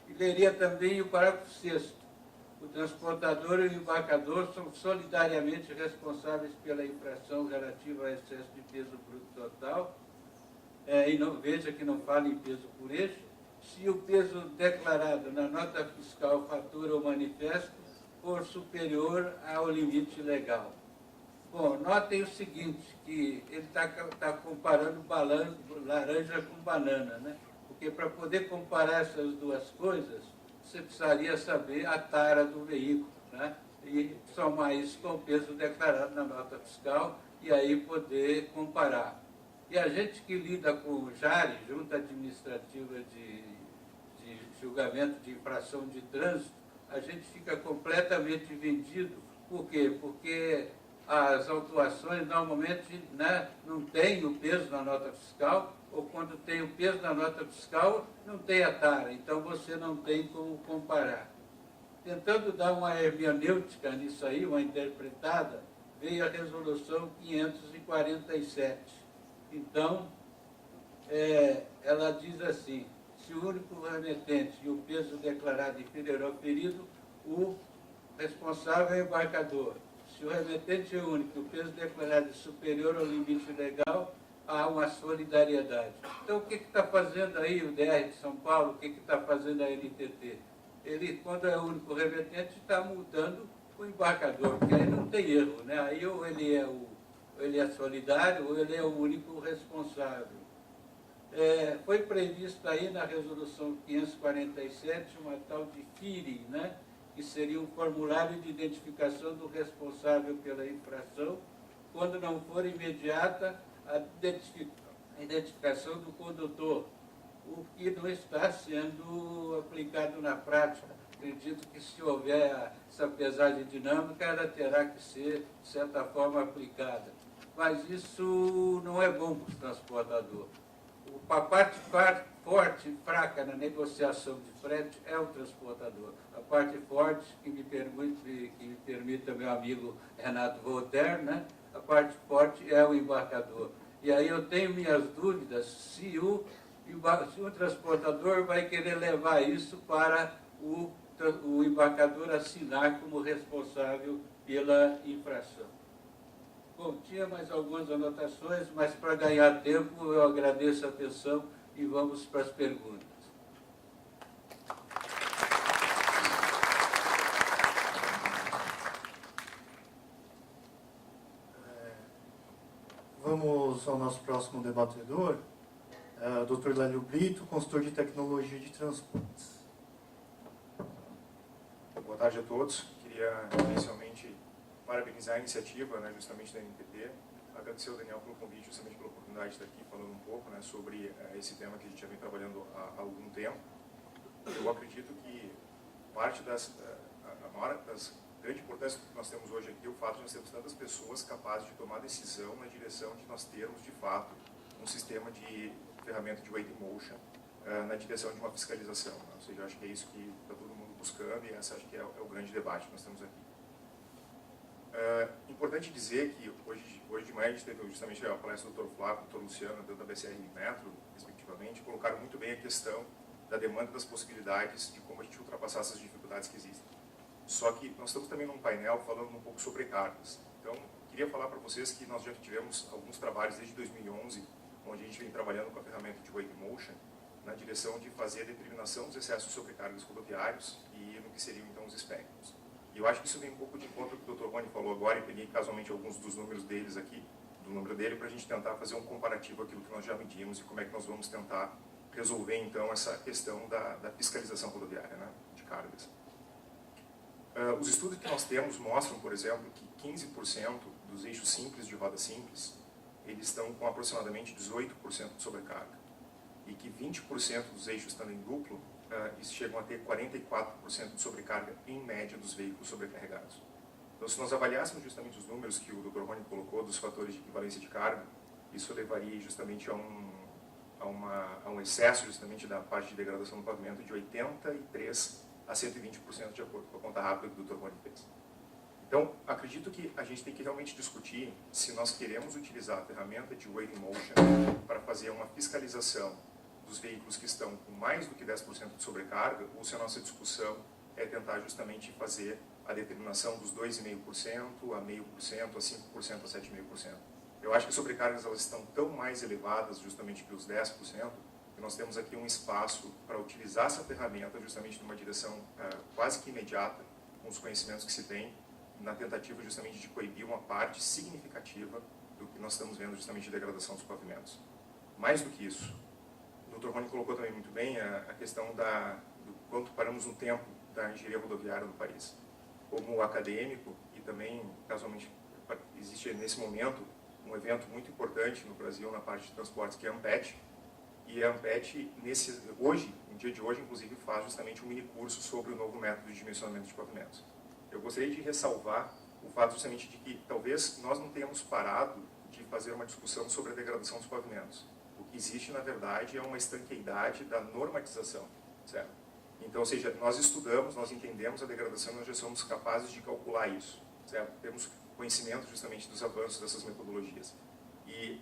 E leria também o parágrafo 6º. O transportador e o embarcador são solidariamente responsáveis pela infração relativa ao excesso de peso bruto total, e não, veja que não fala em peso por eixo, se o peso declarado na nota fiscal, fatura ou manifesto for superior ao limite legal. Bom, notem o seguinte, que ele está comparando laranja com banana, né? Porque para poder comparar essas duas coisas, você precisaria saber a tara do veículo, né? E somar isso com o peso declarado na nota fiscal e aí poder comparar. E a gente que lida com o JARE, Junta Administrativa de Julgamento de Infração de Trânsito, a gente fica completamente vendido. Por quê? Porque as autuações normalmente, né, não têm o peso na nota fiscal, ou quando tem o peso na nota fiscal, não tem a tara, então você não tem como comparar. Tentando dar uma hermenêutica nisso aí, uma interpretada, veio a resolução 547. Então, ela diz assim, se o único remetente e o peso declarado inferior ao ferido, o responsável é o embarcador. Se o remetente é único e o peso declarado é superior ao limite legal, há uma solidariedade. Então, o que está fazendo aí o DR de São Paulo? O que está fazendo a NTT? Ele, quando é o único remetente, está multando o embarcador, porque aí não tem erro, né? Aí ou ele é solidário ou ele é o único responsável. Foi previsto aí na resolução 547 uma tal de FIRI, né? Que seria um formulário de identificação do responsável pela infração, quando não for imediata a identificação do condutor, o que não está sendo aplicado na prática. Acredito que se houver essa pesagem dinâmica, ela terá que ser, de certa forma, aplicada. Mas isso não é bom para o transportador. A parte forte e fraca na negociação de frete é o transportador. A parte forte, que me permita meu amigo Renato Voltaire, né? A parte forte é o embarcador. E aí eu tenho minhas dúvidas se o transportador vai querer levar isso para o embarcador assinar como responsável pela infração. Bom, tinha mais algumas anotações, mas para ganhar tempo eu agradeço a atenção e vamos para as perguntas. passo ao nosso próximo debatedor, Dr. Lélio Brito, consultor de tecnologia de transportes. Boa tarde a todos. Queria inicialmente parabenizar a iniciativa, justamente da NTT, agradecer ao Daniel pelo convite, justamente pela oportunidade de estar aqui falando um pouco sobre esse tema que a gente já vem trabalhando há algum tempo. Eu acredito que parte a maior das grande importância que nós temos hoje aqui é o fato de nós termos tantas pessoas capazes de tomar decisão na direção de nós termos, de fato, um sistema de ferramenta de weight motion na direção de uma fiscalização. Ou seja, eu acho que é isso que está todo mundo buscando e esse acho que é o grande debate que nós temos aqui. Importante dizer que hoje de manhã a gente teve justamente a palestra do Dr. Flávio e do Dr. Luciano, da BCR e Metro, respectivamente, colocaram muito bem a questão da demanda das possibilidades de como a gente ultrapassar essas dificuldades que existem. Só que nós estamos também num painel falando um pouco sobre cargas. Então, queria falar para vocês que nós já tivemos alguns trabalhos desde 2011, onde a gente vem trabalhando com a ferramenta de weight motion, na direção de fazer a determinação dos excessos de sobrecargas rodoviários e no que seriam então os espectros. E eu acho que isso vem um pouco de encontro com o Dr. Rony falou agora, e peguei casualmente alguns dos números deles aqui, do número dele, para a gente tentar fazer um comparativo àquilo que nós já medimos e como é que nós vamos tentar resolver então essa questão da fiscalização rodoviária, de cargas. Os estudos que nós temos mostram, por exemplo, que 15% dos eixos simples de roda simples, eles estão com aproximadamente 18% de sobrecarga. E que 20% dos eixos tandem duplo, chegam a ter 44% de sobrecarga, em média, dos veículos sobrecarregados. Então, se nós avaliássemos justamente os números que o Dr. Rony colocou dos fatores de equivalência de carga, isso levaria justamente a um excesso justamente da parte de degradação do pavimento de 83% a 120%, de acordo com a conta rápida que o Dr. Rony fez. Então, acredito que a gente tem que realmente discutir se nós queremos utilizar a ferramenta de weight motion para fazer uma fiscalização dos veículos que estão com mais do que 10% de sobrecarga, ou se a nossa discussão é tentar justamente fazer a determinação dos 2,5%, a 0,5%, a 5%, a 7,5%. Eu acho que as sobrecargas elas estão tão mais elevadas justamente que os 10%, que nós temos aqui um espaço para utilizar essa ferramenta justamente numa direção quase que imediata, com os conhecimentos que se tem, na tentativa justamente de coibir uma parte significativa do que nós estamos vendo justamente de degradação dos pavimentos. Mais do que isso, o Dr. Rony colocou também muito bem a questão do quanto paramos no tempo da engenharia rodoviária no país. Como acadêmico, e também, casualmente, existe nesse momento um evento muito importante no Brasil na parte de transportes, que é a ANPET. E a ANPET, no dia de hoje, inclusive, faz justamente um mini curso sobre o novo método de dimensionamento de pavimentos. Eu gostaria de ressalvar o fato justamente de que talvez nós não tenhamos parado de fazer uma discussão sobre a degradação dos pavimentos. O que existe, na verdade, é uma estanqueidade da normatização, certo? Então, ou seja, nós estudamos, nós entendemos a degradação e nós já somos capazes de calcular isso, certo? Temos conhecimento justamente dos avanços dessas metodologias. E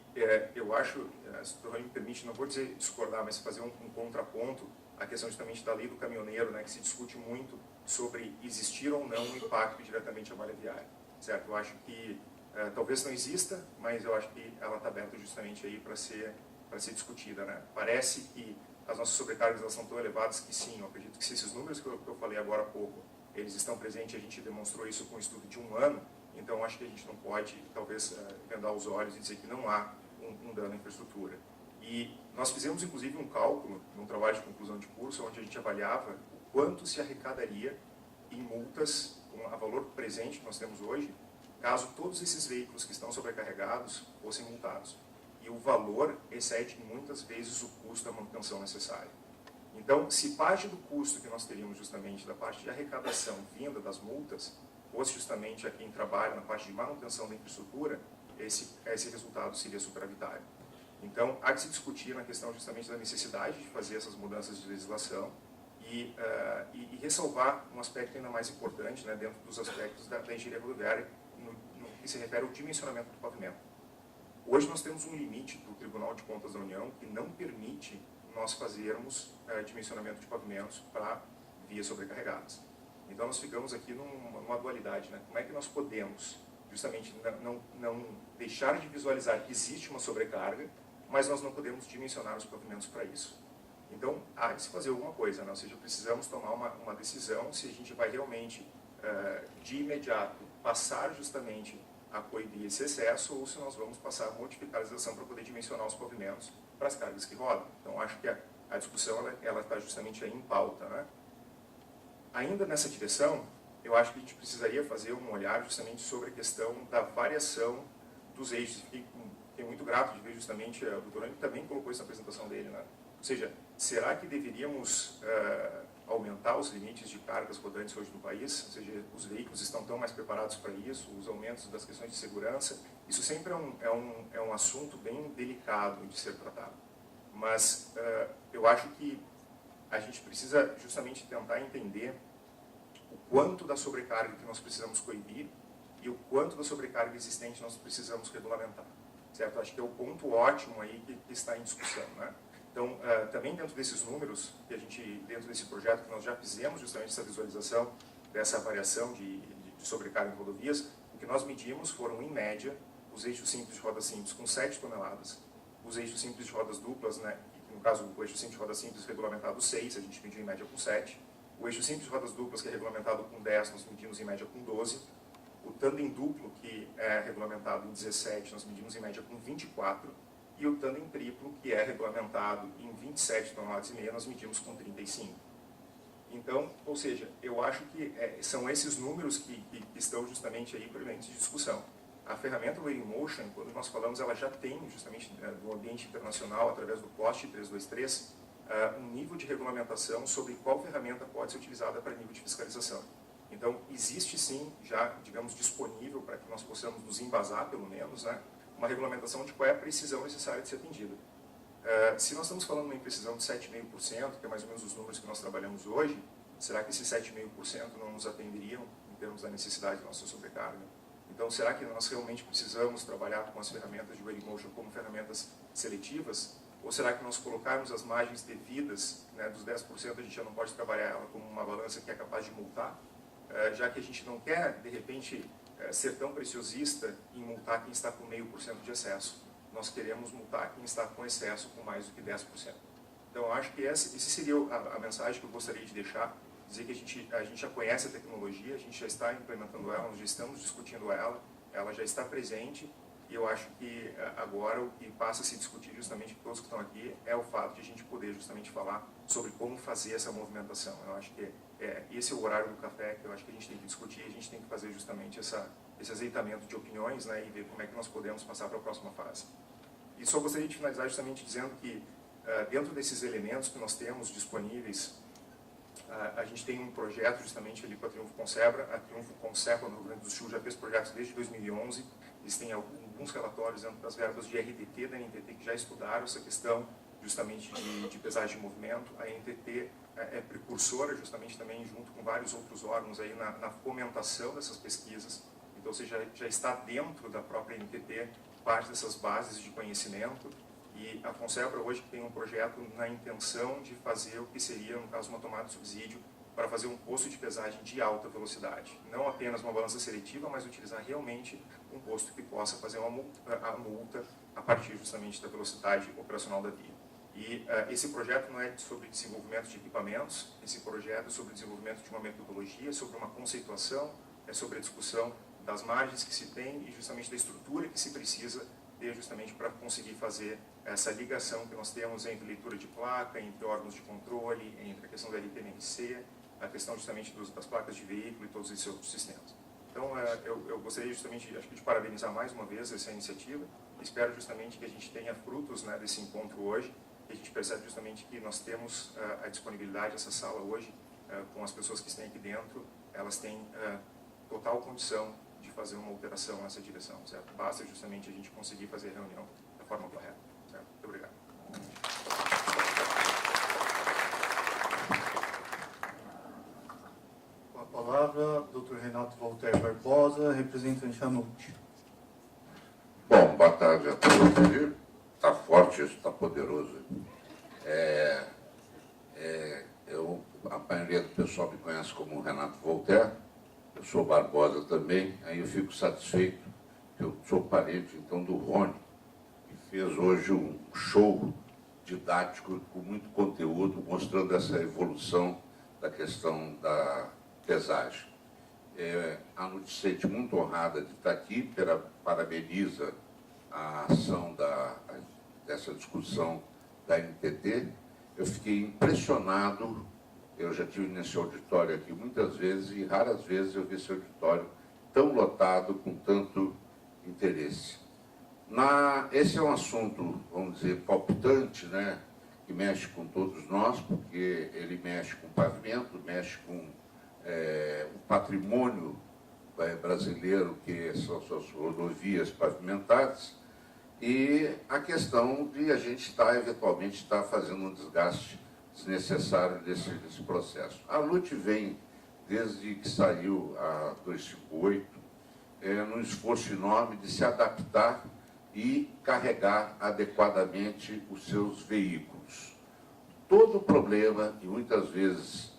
eu acho, se o me permite, não vou dizer discordar, mas fazer um contraponto à questão justamente da lei do caminhoneiro, que se discute muito sobre existir ou não um impacto diretamente à malha viária, certo? Eu acho que talvez não exista, mas eu acho que ela está aberta justamente aí para ser discutida, Parece que as nossas sobrecargas elas são tão elevadas que sim, eu acredito que se esses números que eu falei agora há pouco, eles estão presentes, a gente demonstrou isso com um estudo de 1 ano, então acho que a gente não pode, talvez, vendar os olhos e dizer que não há um dano à infraestrutura. E nós fizemos, inclusive, um cálculo, num trabalho de conclusão de curso, onde a gente avaliava o quanto se arrecadaria em multas, com a valor presente que nós temos hoje, caso todos esses veículos que estão sobrecarregados fossem multados. E o valor excede muitas vezes o custo da manutenção necessária. Então, se parte do custo que nós teríamos justamente da parte de arrecadação vinda das multas, fosse justamente a quem trabalha na parte de manutenção da infraestrutura, esse resultado seria superavitário. Então, há que se discutir na questão justamente da necessidade de fazer essas mudanças de legislação e ressalvar um aspecto ainda mais importante, dentro dos aspectos da engenharia rodoviária, no que se refere ao dimensionamento do pavimento. Hoje nós temos um limite do Tribunal de Contas da União que não permite nós fazermos dimensionamento de pavimentos para vias sobrecarregadas. Então nós ficamos aqui numa dualidade, Como é que nós podemos justamente não deixar de visualizar que existe uma sobrecarga, mas nós não podemos dimensionar os pavimentos para isso. Então há de se fazer alguma coisa, Ou seja, precisamos tomar uma decisão se a gente vai realmente de imediato passar justamente a coibir esse excesso ou se nós vamos passar a modificar a legislação para poder dimensionar os pavimentos para as cargas que rodam. Então, acho que a discussão ela está justamente aí em pauta, né? Ainda nessa direção, eu acho que a gente precisaria fazer um olhar justamente sobre a questão da variação dos eixos. Fiquei muito grato de ver justamente, o doutor Rony também colocou isso na apresentação dele, né? Ou seja, será que deveríamos aumentar os limites de cargas rodantes hoje no país? Ou seja, os veículos estão tão mais preparados para isso, os aumentos das questões de segurança. Isso sempre é um assunto bem delicado de ser tratado. Mas eu acho que a gente precisa justamente tentar entender o quanto da sobrecarga que nós precisamos coibir e o quanto da sobrecarga existente nós precisamos regulamentar. Certo? Acho que é o ponto ótimo aí que está em discussão, né? Então, também dentro desses números, que a gente, dentro desse projeto que nós já fizemos justamente essa visualização dessa variação de sobrecarga em rodovias, o que nós medimos foram, em média, os eixos simples de rodas simples com 7 toneladas, os eixos simples de rodas duplas, né, no caso o eixo simples de rodas simples regulamentado 6, a gente mediu em média com 7, o eixo simples de rodas duplas, que é regulamentado com 10, nós medimos em média com 12, o tandem duplo, que é regulamentado em 17, nós medimos em média com 24, e o tandem triplo, que é regulamentado em 27 toneladas e meia, nós medimos com 35. Então, ou seja, eu acho que são esses números que estão justamente aí presentes de discussão. A ferramenta Weighing Motion, quando nós falamos, ela já tem justamente no ambiente internacional, através do POST 323, um nível de regulamentação sobre qual ferramenta pode ser utilizada para nível de fiscalização. Então, existe sim, já, digamos, disponível para que nós possamos nos embasar, pelo menos, né, uma regulamentação de qual é a precisão necessária de ser atendida. Se nós estamos falando de uma imprecisão de 7,5%, que é mais ou menos os números que nós trabalhamos hoje, será que esses 7,5% não nos atenderiam em termos da necessidade da nossa sobrecarga? Então, será que nós realmente precisamos trabalhar com as ferramentas de Weighing Motion como ferramentas seletivas? Ou será que nós colocarmos as margens devidas, né, dos 10%, a gente já não pode trabalhar ela como uma balança que é capaz de multar? Já que a gente não quer, de repente, ser tão preciosista em multar quem está com 0,5% de excesso. Nós queremos multar quem está com excesso com mais do que 10%. Então, eu acho que esse seria a mensagem que eu gostaria de deixar, dizer que a gente já conhece a tecnologia, a gente já está implementando ela, nós já estamos discutindo ela já está presente, e eu acho que agora o que passa a se discutir justamente com todos que estão aqui é o fato de a gente poder justamente falar sobre como fazer essa movimentação. Eu acho que esse é o horário do café que eu acho que a gente tem que discutir, a gente tem que fazer justamente esse azeitamento de opiniões, né, e ver como é que nós podemos passar para a próxima fase. E só gostaria de finalizar justamente dizendo que dentro desses elementos que nós temos disponíveis, a gente tem um projeto justamente ali com a Triunfo Consebra. A Triunfo Consebra no Rio Grande do Sul já fez projetos desde 2011. Eles têm alguns relatórios dentro das verbas de RTT da NTT que já estudaram essa questão justamente de pesagem de movimento. A NTT é precursora justamente também junto com vários outros órgãos aí na fomentação dessas pesquisas. Então, você já está dentro da própria NTT parte dessas bases de conhecimento. E a Consebra hoje tem um projeto na intenção de fazer o que seria, no caso, uma tomada de subsídio para fazer um posto de pesagem de alta velocidade. Não apenas uma balança seletiva, mas utilizar realmente um posto que possa fazer a multa a partir justamente da velocidade operacional da via. E esse projeto não é sobre desenvolvimento de equipamentos, esse projeto é sobre desenvolvimento de uma metodologia, sobre uma conceituação, é sobre a discussão das margens que se tem e justamente da estrutura que se precisa ter justamente para conseguir fazer essa ligação que nós temos entre leitura de placa, entre órgãos de controle, entre a questão da LTMC, a questão justamente das placas de veículo e todos esses outros sistemas. Então, eu gostaria justamente, acho que de parabenizar mais uma vez essa iniciativa. Espero justamente que a gente tenha frutos, né, desse encontro hoje, que a gente percebe justamente que nós temos a disponibilidade dessa sala hoje, com as pessoas que estão aqui dentro, elas têm total condição de fazer uma alteração nessa direção, certo? Basta justamente a gente conseguir fazer a reunião da forma correta, certo? Muito obrigado. Com a palavra, Dr. Renato Voltaire Barbosa, representante ANUT. Bom, boa tarde a todos. Está forte isso, está poderoso. A maioria do pessoal me conhece como Renato Voltaire. Eu sou Barbosa também, aí eu fico satisfeito que eu sou parente, então, do Rony, que fez hoje um show didático com muito conteúdo, mostrando essa evolução da questão da pesagem. A NUT se sente muito honrada de estar aqui, parabeniza a ação dessa discussão da NTT. Eu fiquei impressionado, eu já estive nesse auditório aqui muitas vezes e raras vezes eu vi esse auditório tão lotado, com tanto interesse. Esse é um assunto, vamos dizer, palpitante, né, que mexe com todos nós, porque ele mexe com o pavimento, mexe com o patrimônio brasileiro, que são suas rodovias pavimentadas, e a questão de a gente eventualmente estar fazendo um desgaste desnecessário desse processo. A LUT vem, desde que saiu a 258, num esforço enorme de se adaptar e carregar adequadamente os seus veículos. Todo o problema, e muitas vezes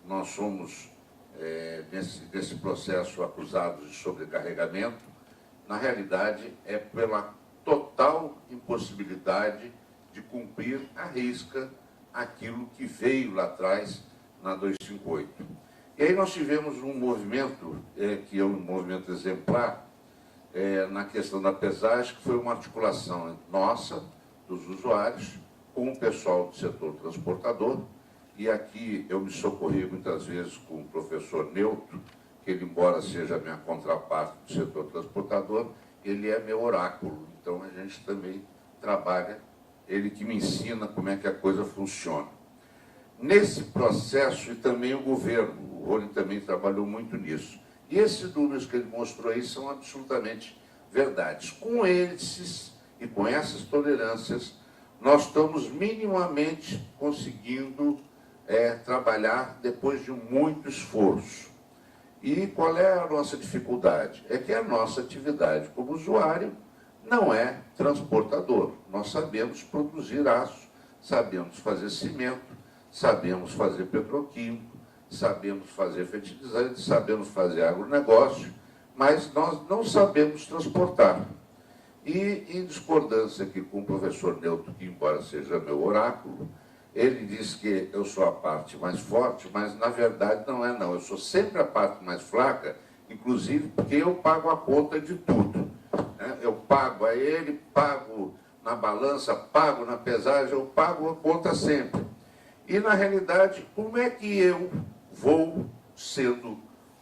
nós somos, nesse processo, acusados de sobrecarregamento, na realidade é pela total impossibilidade de cumprir à risca aquilo que veio lá atrás na 258. E aí nós tivemos um movimento, que é um movimento exemplar, na questão da pesagem, que foi uma articulação nossa, dos usuários, com o pessoal do setor transportador, e aqui eu me socorri muitas vezes com o professor Neuto, que ele, embora seja a minha contraparte do setor transportador, ele é meu oráculo, então a gente também trabalha, ele que me ensina como é que a coisa funciona. Nesse processo, e também o governo, o Rony também trabalhou muito nisso, e esses números que ele mostrou aí são absolutamente verdades. Com esses e com essas tolerâncias, nós estamos minimamente conseguindo trabalhar depois de muito esforço. E qual é a nossa dificuldade? É que a nossa atividade como usuário não é transportador. Nós sabemos produzir aço, sabemos fazer cimento, sabemos fazer petroquímico, sabemos fazer fertilizante, sabemos fazer agronegócio, mas nós não sabemos transportar. E, em discordância aqui com o professor Neuto, que embora seja meu oráculo, ele diz que eu sou a parte mais forte, mas na verdade não é não. Eu sou sempre a parte mais fraca, inclusive porque eu pago a conta de tudo. Né? Eu pago a ele, pago na balança, pago na pesagem, eu pago a conta sempre. E na realidade, como é que eu vou, sendo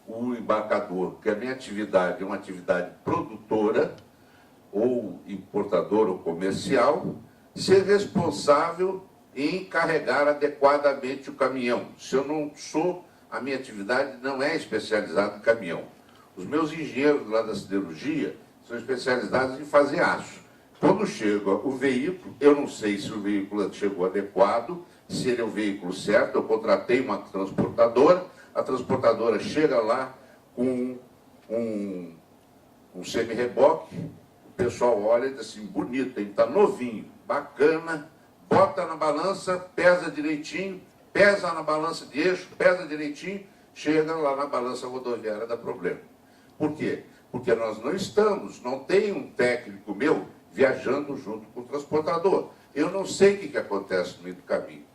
o embarcador, que a minha atividade é uma atividade produtora, ou importadora ou comercial, ser responsável em carregar adequadamente o caminhão? Se eu não sou, a minha atividade não é especializada em caminhão. Os meus engenheiros lá da siderurgia são especializados em fazer aço. Quando chega o veículo, eu não sei se o veículo chegou adequado, se ele é o veículo certo, eu contratei uma transportadora, a transportadora chega lá com um semi-reboque, o pessoal olha e diz assim, bonito, ele está novinho, bacana, bota na balança, pesa direitinho, pesa na balança de eixo, pesa direitinho, chega lá na balança rodoviária, dá problema. Por quê? Porque nós não tem um técnico meu viajando junto com o transportador. Eu não sei o que acontece no meio do caminho.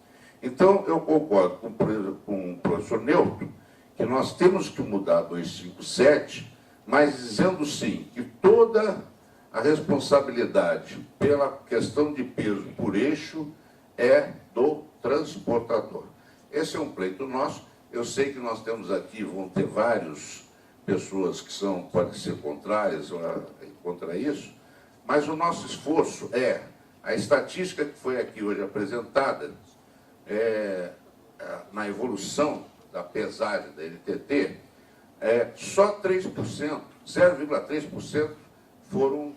Então, eu concordo com o professor Neuto, que nós temos que mudar a 257, mas dizendo sim, que toda a responsabilidade pela questão de peso por eixo é do transportador. Esse é um pleito nosso. Eu sei que nós temos aqui, vão ter várias pessoas que podem ser contrárias contra isso, mas o nosso esforço a estatística que foi aqui hoje apresentada, na evolução da pesagem da NTT, só 3%, 0,3% foram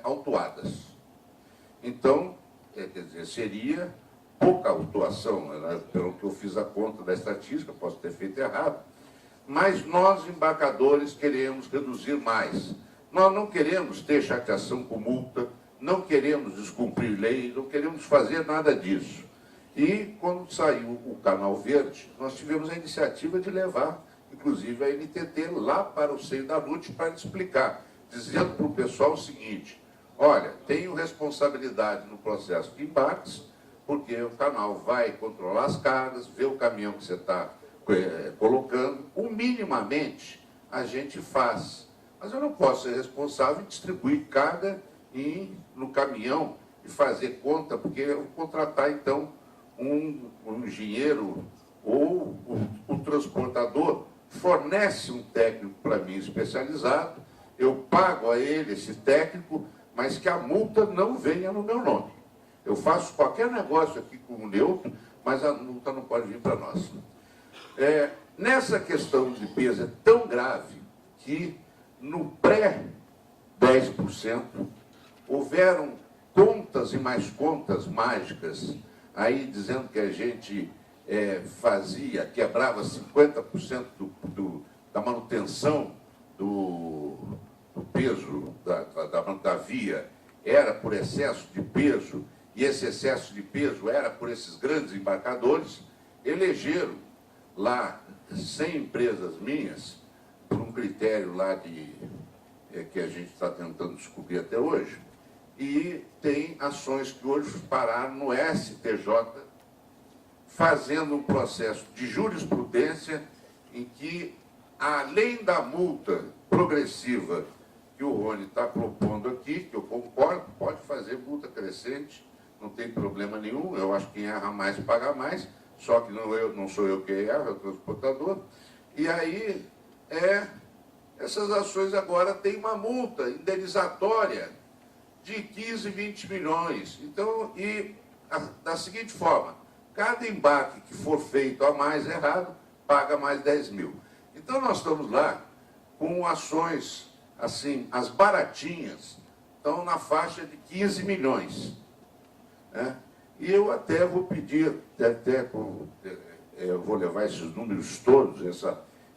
autuadas. Então, quer dizer, seria pouca autuação, né? Pelo que eu fiz a conta da estatística, posso ter feito errado, mas nós, embarcadores, queremos reduzir mais. Nós não queremos ter chateação com multa, não queremos descumprir lei, não queremos fazer nada disso. E, quando saiu o Canal Verde, nós tivemos a iniciativa de levar, inclusive, a NTT lá para o seio da LUT para explicar, dizendo para o pessoal o seguinte, olha, tenho responsabilidade no processo de embarques, porque o canal vai controlar as cargas, ver o caminhão que você está colocando, o minimamente a gente faz. Mas eu não posso ser responsável em distribuir carga no caminhão e fazer conta, porque eu vou contratar, então, um engenheiro ou o transportador fornece um técnico para mim especializado, eu pago a ele esse técnico, mas que a multa não venha no meu nome. Eu faço qualquer negócio aqui com o neutro, mas a multa não pode vir para nós. Nessa questão de peso é tão grave que no pré-10% houveram contas e mais contas mágicas, aí dizendo que a gente quebrava 50% da manutenção do peso da via, era por excesso de peso, e esse excesso de peso era por esses grandes embarcadores. Elegeram lá 100 empresas minhas, por um critério lá que a gente está tentando descobrir até hoje, e tem ações que hoje pararam no STJ, fazendo um processo de jurisprudência em que, além da multa progressiva que o Rony está propondo aqui, que eu concordo, pode fazer multa crescente, não tem problema nenhum, eu acho que quem erra mais paga mais, só que não sou eu que erro, é o transportador. E aí, essas ações agora têm uma multa indenizatória de 15, 20 milhões. Então, da seguinte forma, cada embarque que for feito a mais errado, paga mais 10 mil. Então, nós estamos lá com ações, assim, as baratinhas estão na faixa de 15 milhões. Né? E eu até vou pedir, eu vou levar esses números todos,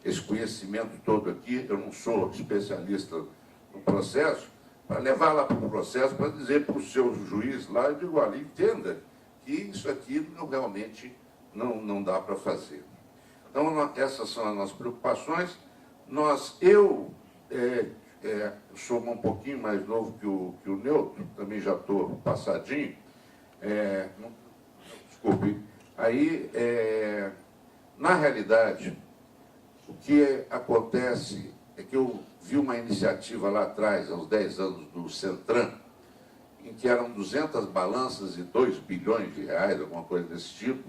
esse conhecimento todo aqui, eu não sou especialista no processo, para levar lá para o processo, para dizer para o seu juiz lá, eu digo, olha, entenda que isso aqui realmente não dá para fazer. Então, essas são as nossas preocupações. Eu sou um pouquinho mais novo que o Neutro, também já estou passadinho. Desculpe. Aí, na realidade, o que acontece é que eu vi uma iniciativa lá atrás, há uns 10 anos, do Centran, em que eram 200 balanças e 2 bilhões de reais, alguma coisa desse tipo.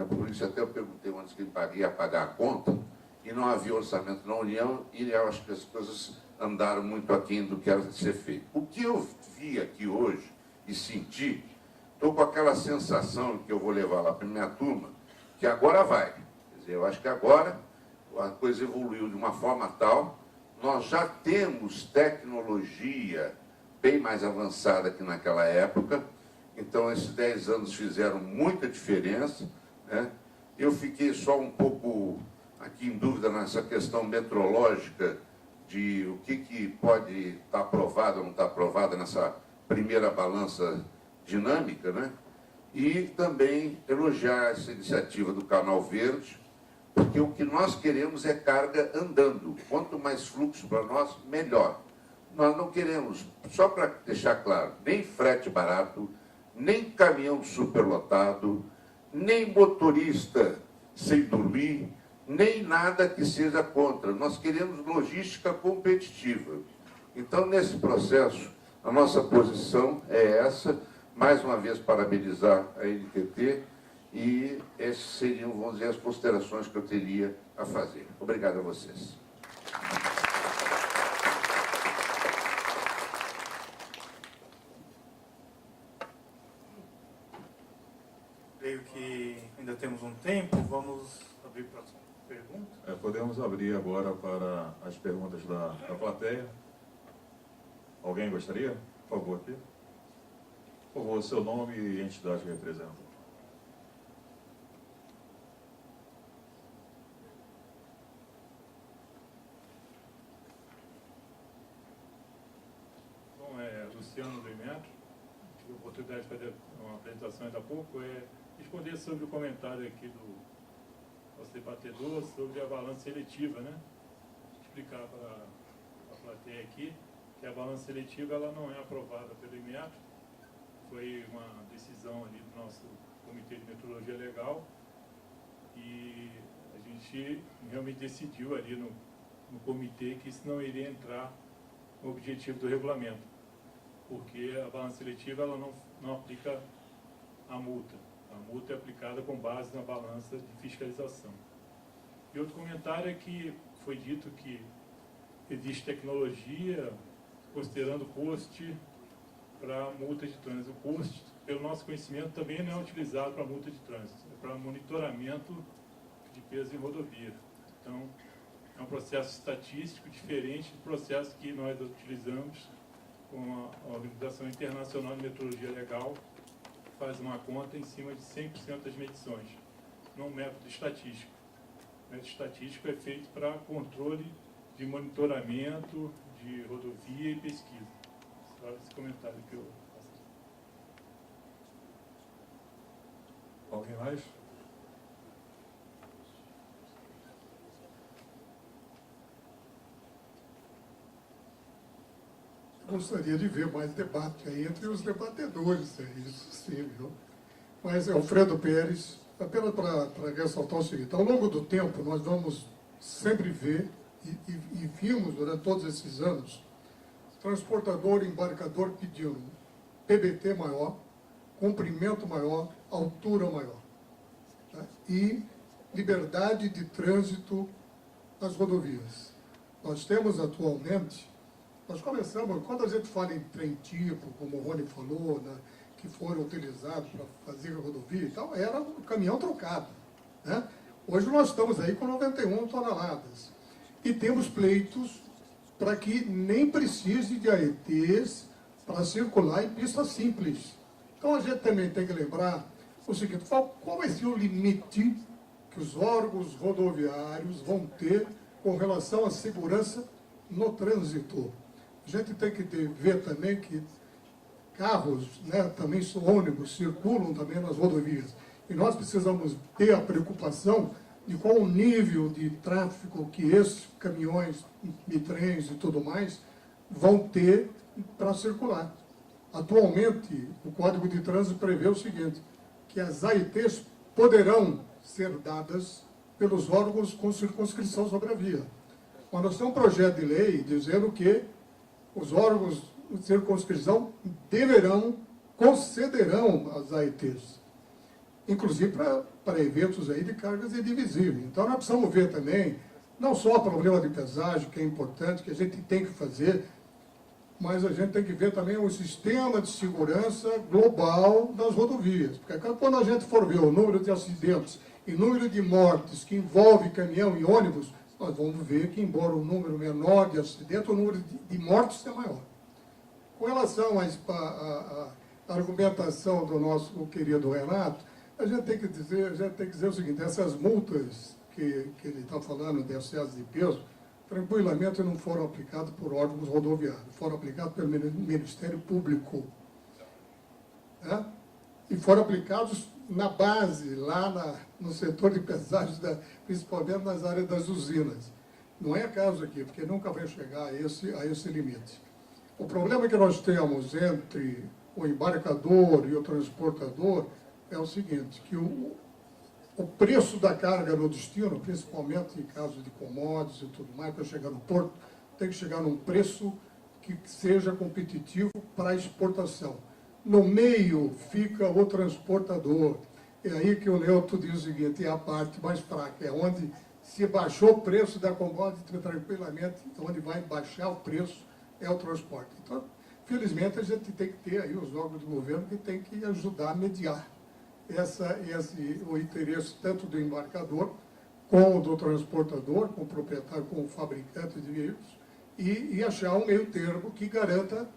Por isso até eu perguntei antes que ele ia pagar a conta, e não havia orçamento na União, e eu acho que as coisas andaram muito aquém do que era de ser feito. O que eu vi aqui hoje e senti, estou com aquela sensação que eu vou levar lá para a minha turma, que agora vai. Quer dizer, eu acho que agora a coisa evoluiu de uma forma tal, nós já temos tecnologia bem mais avançada que naquela época, então esses 10 anos fizeram muita diferença, né? Eu fiquei só um pouco aqui em dúvida nessa questão metrológica de o que pode estar aprovado ou não estar aprovado nessa primeira balança dinâmica, né? E também elogiar essa iniciativa do Canal Verde, porque o que nós queremos é carga andando. Quanto mais fluxo para nós, melhor. Nós não queremos, só para deixar claro, nem frete barato, nem caminhão superlotado, nem motorista sem dormir, nem nada que seja contra. Nós queremos logística competitiva. Então, nesse processo, a nossa posição é essa. Mais uma vez, parabenizar a NTT, e essas seriam, vamos dizer, as considerações que eu teria a fazer. Obrigado a vocês. Creio que ainda temos um tempo, vamos abrir para as perguntas. Podemos abrir agora para as perguntas da plateia. Alguém gostaria? Por favor, aqui. Por favor, seu nome e entidade que representa. Bom, Luciano Demetrio, tive a oportunidade de fazer uma apresentação ainda há pouco, responder sobre o comentário aqui do nosso debatedor sobre a balança seletiva, né? Explicar para a plateia aqui que a balança seletiva ela não é aprovada pelo IMETRO, foi uma decisão ali do nosso Comitê de Metrologia Legal, e a gente realmente decidiu ali no comitê que isso não iria entrar no objetivo do regulamento, porque a balança seletiva ela não aplica a multa. A multa é aplicada com base na balança de fiscalização. E outro comentário é que foi dito que existe tecnologia considerando o COST para multa de trânsito. O COST, pelo nosso conhecimento, também não é utilizado para multa de trânsito, é para monitoramento de peso em rodovia. Então, é um processo estatístico diferente do processo que nós utilizamos com a Organização Internacional de Metrologia Legal, que faz uma conta em cima de 100% das medições, não método estatístico. O método estatístico é feito para controle de monitoramento de rodovia e pesquisa. Só esse comentário que eu faço. Alguém mais? Gostaria de ver mais debate aí entre os debatedores, isso sim, viu? Mas Alfredo Pérez, apenas para ressaltar o seguinte: ao longo do tempo nós vamos sempre ver, e vimos durante todos esses anos, transportador e embarcador pedindo PBT maior, comprimento maior, altura maior, tá? E liberdade de trânsito nas rodovias. Nós temos atualmente, nós começamos, quando a gente fala em trem tipo, como o Rony falou, né, que foram utilizados para fazer a rodovia e tal, era um caminhão trocado, né? Hoje nós estamos aí com 91 toneladas. E temos pleitos para que nem precise de AETs para circular em pista simples. Então a gente também tem que lembrar o seguinte: qual vai ser o limite que os órgãos rodoviários vão ter com relação à segurança no trânsito? A gente tem que ver também que carros, né, também ônibus, circulam também nas rodovias. E nós precisamos ter a preocupação de qual o nível de tráfego que esses caminhões e trens e tudo mais vão ter para circular. Atualmente, o Código de Trânsito prevê o seguinte, que as AETs poderão ser dadas pelos órgãos com circunscrição sobre a via. Mas nós temos um projeto de lei dizendo que os órgãos de circunscrição concederão as AETs, inclusive para eventos aí de cargas indivisíveis. Então nós precisamos ver também, não só o problema de pesagem, que é importante, que a gente tem que fazer, mas a gente tem que ver também o sistema de segurança global das rodovias. Porque quando a gente for ver o número de acidentes e número de mortes que envolve caminhão e ônibus, nós vamos ver que, embora o número menor de acidentes, o número de mortes é maior. Com relação à argumentação do nosso querido Renato, a gente tem que dizer o seguinte: essas multas que ele está falando de excesso de peso, tranquilamente não foram aplicadas por órgãos rodoviários, foram aplicadas pelo Ministério Público. Né? E foram aplicados na base, lá no setor de pesagens, principalmente nas áreas das usinas. Não é caso aqui, porque nunca vai chegar a esse limite. O problema que nós temos entre o embarcador e o transportador é o seguinte, que o preço da carga no destino, principalmente em casos de commodities e tudo mais, para chegar no porto, tem que chegar num preço que seja competitivo para a exportação. No meio fica o transportador. É aí que o Neuto diz o seguinte: é a parte mais fraca, é onde se baixou o preço da commodity tranquilamente, onde vai baixar o preço é o transporte. Então, felizmente, a gente tem que ter aí os órgãos do governo que tem que ajudar a mediar o interesse tanto do embarcador, como do transportador, com o proprietário, com o fabricante de veículos, e achar um meio termo que garanta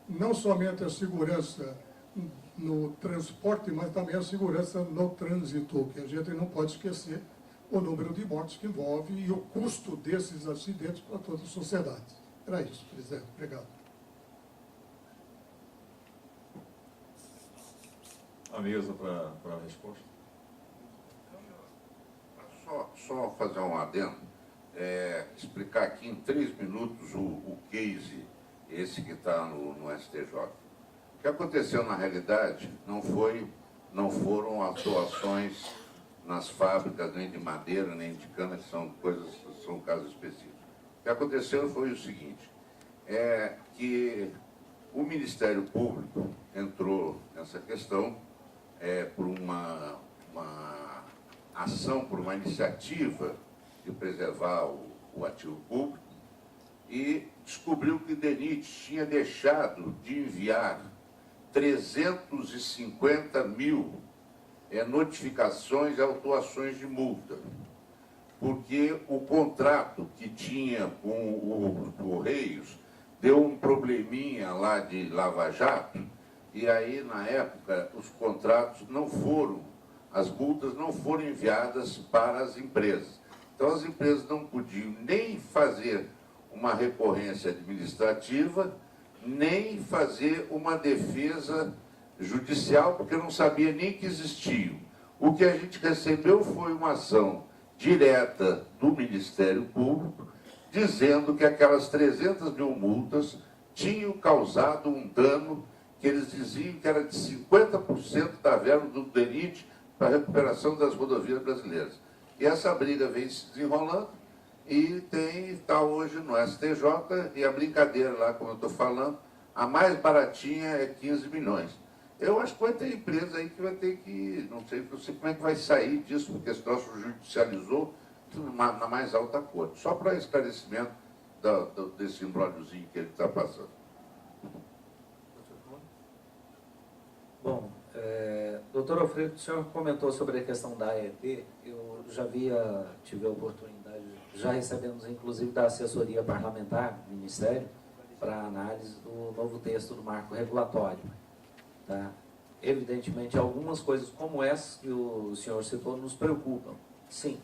não somente a segurança no transporte, mas também a segurança no trânsito, que a gente não pode esquecer o número de mortes que envolve e o custo desses acidentes para toda a sociedade. Era isso, presidente. Obrigado. A mesa para a resposta. Só fazer um adendo, explicar aqui em 3 minutos o case, esse que está no STJ. O que aconteceu na realidade não foram atuações nas fábricas, nem de madeira, nem de cana, que são casos específicos. O que aconteceu foi o seguinte, que o Ministério Público entrou nessa questão por uma ação, por uma iniciativa de preservar o ativo público, e descobriu que o DENIT tinha deixado de enviar 350 mil notificações e autuações de multa, porque o contrato que tinha com o Correios deu um probleminha lá de Lava Jato, e aí, na época, os contratos não foram, as multas não foram enviadas para as empresas. Então, as empresas não podiam nem fazer uma recorrência administrativa, nem fazer uma defesa judicial, porque não sabia nem que existiam. O que a gente recebeu foi uma ação direta do Ministério Público, dizendo que aquelas 300 mil multas tinham causado um dano que eles diziam que era de 50% da verba do DENIT para a recuperação das rodovias brasileiras. E essa briga vem se desenrolando e está hoje no STJ, e a brincadeira lá, como eu estou falando, a mais baratinha é 15 milhões. Eu acho que vai ter empresa aí que vai ter que, não sei como é que vai sair disso, porque esse troço judicializou na mais alta corte. Só para esclarecimento desse imbrógliozinho que ele está passando. Bom, doutor Alfredo, o senhor comentou sobre a questão da AET. Eu já tive a oportunidade, já recebemos inclusive da assessoria parlamentar do Ministério para análise do novo texto do marco regulatório. Tá? Evidentemente, algumas coisas como essa que o senhor citou nos preocupam, sim,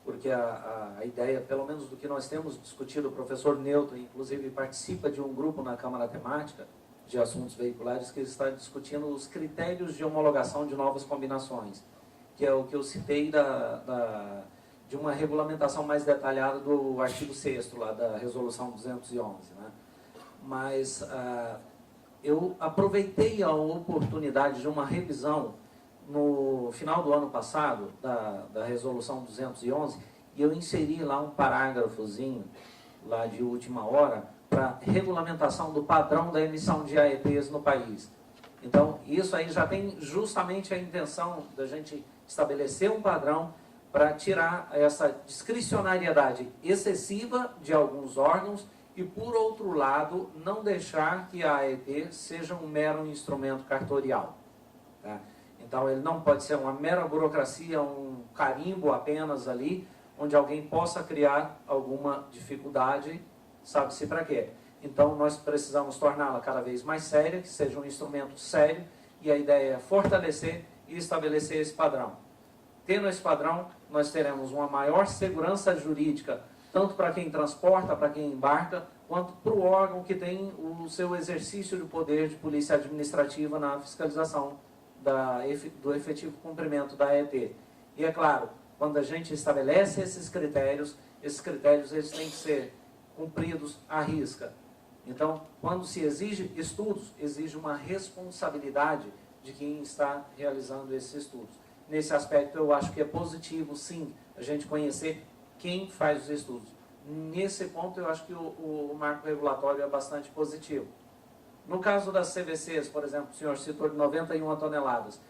porque a ideia, pelo menos do que nós temos discutido, o professor Newton, inclusive, participa de um grupo na Câmara Temática de Assuntos Veiculares que está discutindo os critérios de homologação de novas combinações, que é o que eu citei de uma regulamentação mais detalhada do artigo 6º lá da Resolução 211. Né? Mas eu aproveitei a oportunidade de uma revisão no final do ano passado da Resolução 211 e eu inseri lá um parágrafozinho lá de última hora para regulamentação do padrão da emissão de AETs no país. Então, isso aí já tem justamente a intenção da gente estabelecer um padrão para tirar essa discricionariedade excessiva de alguns órgãos e, por outro lado, não deixar que a AET seja um mero instrumento cartorial. Tá? Então, ele não pode ser uma mera burocracia, um carimbo apenas ali, onde alguém possa criar alguma dificuldade, sabe-se para quê. Então, nós precisamos torná-la cada vez mais séria, que seja um instrumento sério, e a ideia é fortalecer e estabelecer esse padrão. Tendo esse padrão, nós teremos uma maior segurança jurídica, tanto para quem transporta, para quem embarca, quanto para o órgão que tem o seu exercício de poder de polícia administrativa na fiscalização do efetivo cumprimento da AET. E é claro, quando a gente estabelece esses critérios eles têm que ser cumpridos à risca. Então, quando se exige estudos, exige uma responsabilidade de quem está realizando esses estudos. Nesse aspecto, eu acho que é positivo, sim, a gente conhecer quem faz os estudos. Nesse ponto, eu acho que o marco regulatório é bastante positivo. No caso das CVCs, por exemplo, o senhor citou de 91 toneladas.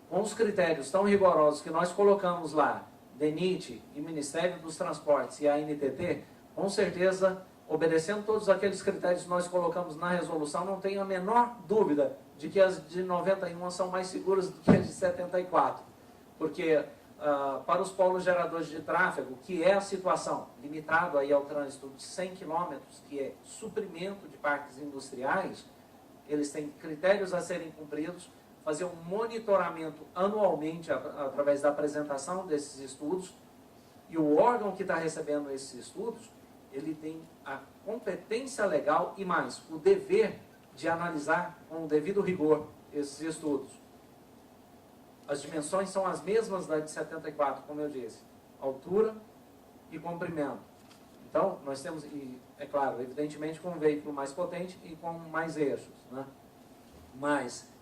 Com os critérios tão rigorosos que nós colocamos lá, DENIT e Ministério dos Transportes e a ANTT, com certeza, obedecendo todos aqueles critérios que nós colocamos na resolução, não tenho a menor dúvida de que as de 91 são mais seguras do que as de 74. Porque para os polos geradores de tráfego, que é a situação limitado aí ao trânsito de 100 km, que é suprimento de parques industriais, eles têm critérios a serem cumpridos, fazer um monitoramento anualmente através da apresentação desses estudos, e o órgão que está recebendo esses estudos, ele tem a competência legal e mais, o dever de analisar com o devido rigor esses estudos. As dimensões são as mesmas da de 74, como eu disse, altura e comprimento. Então, nós temos, e é claro, evidentemente com um veículo mais potente e com mais eixos, né? Mas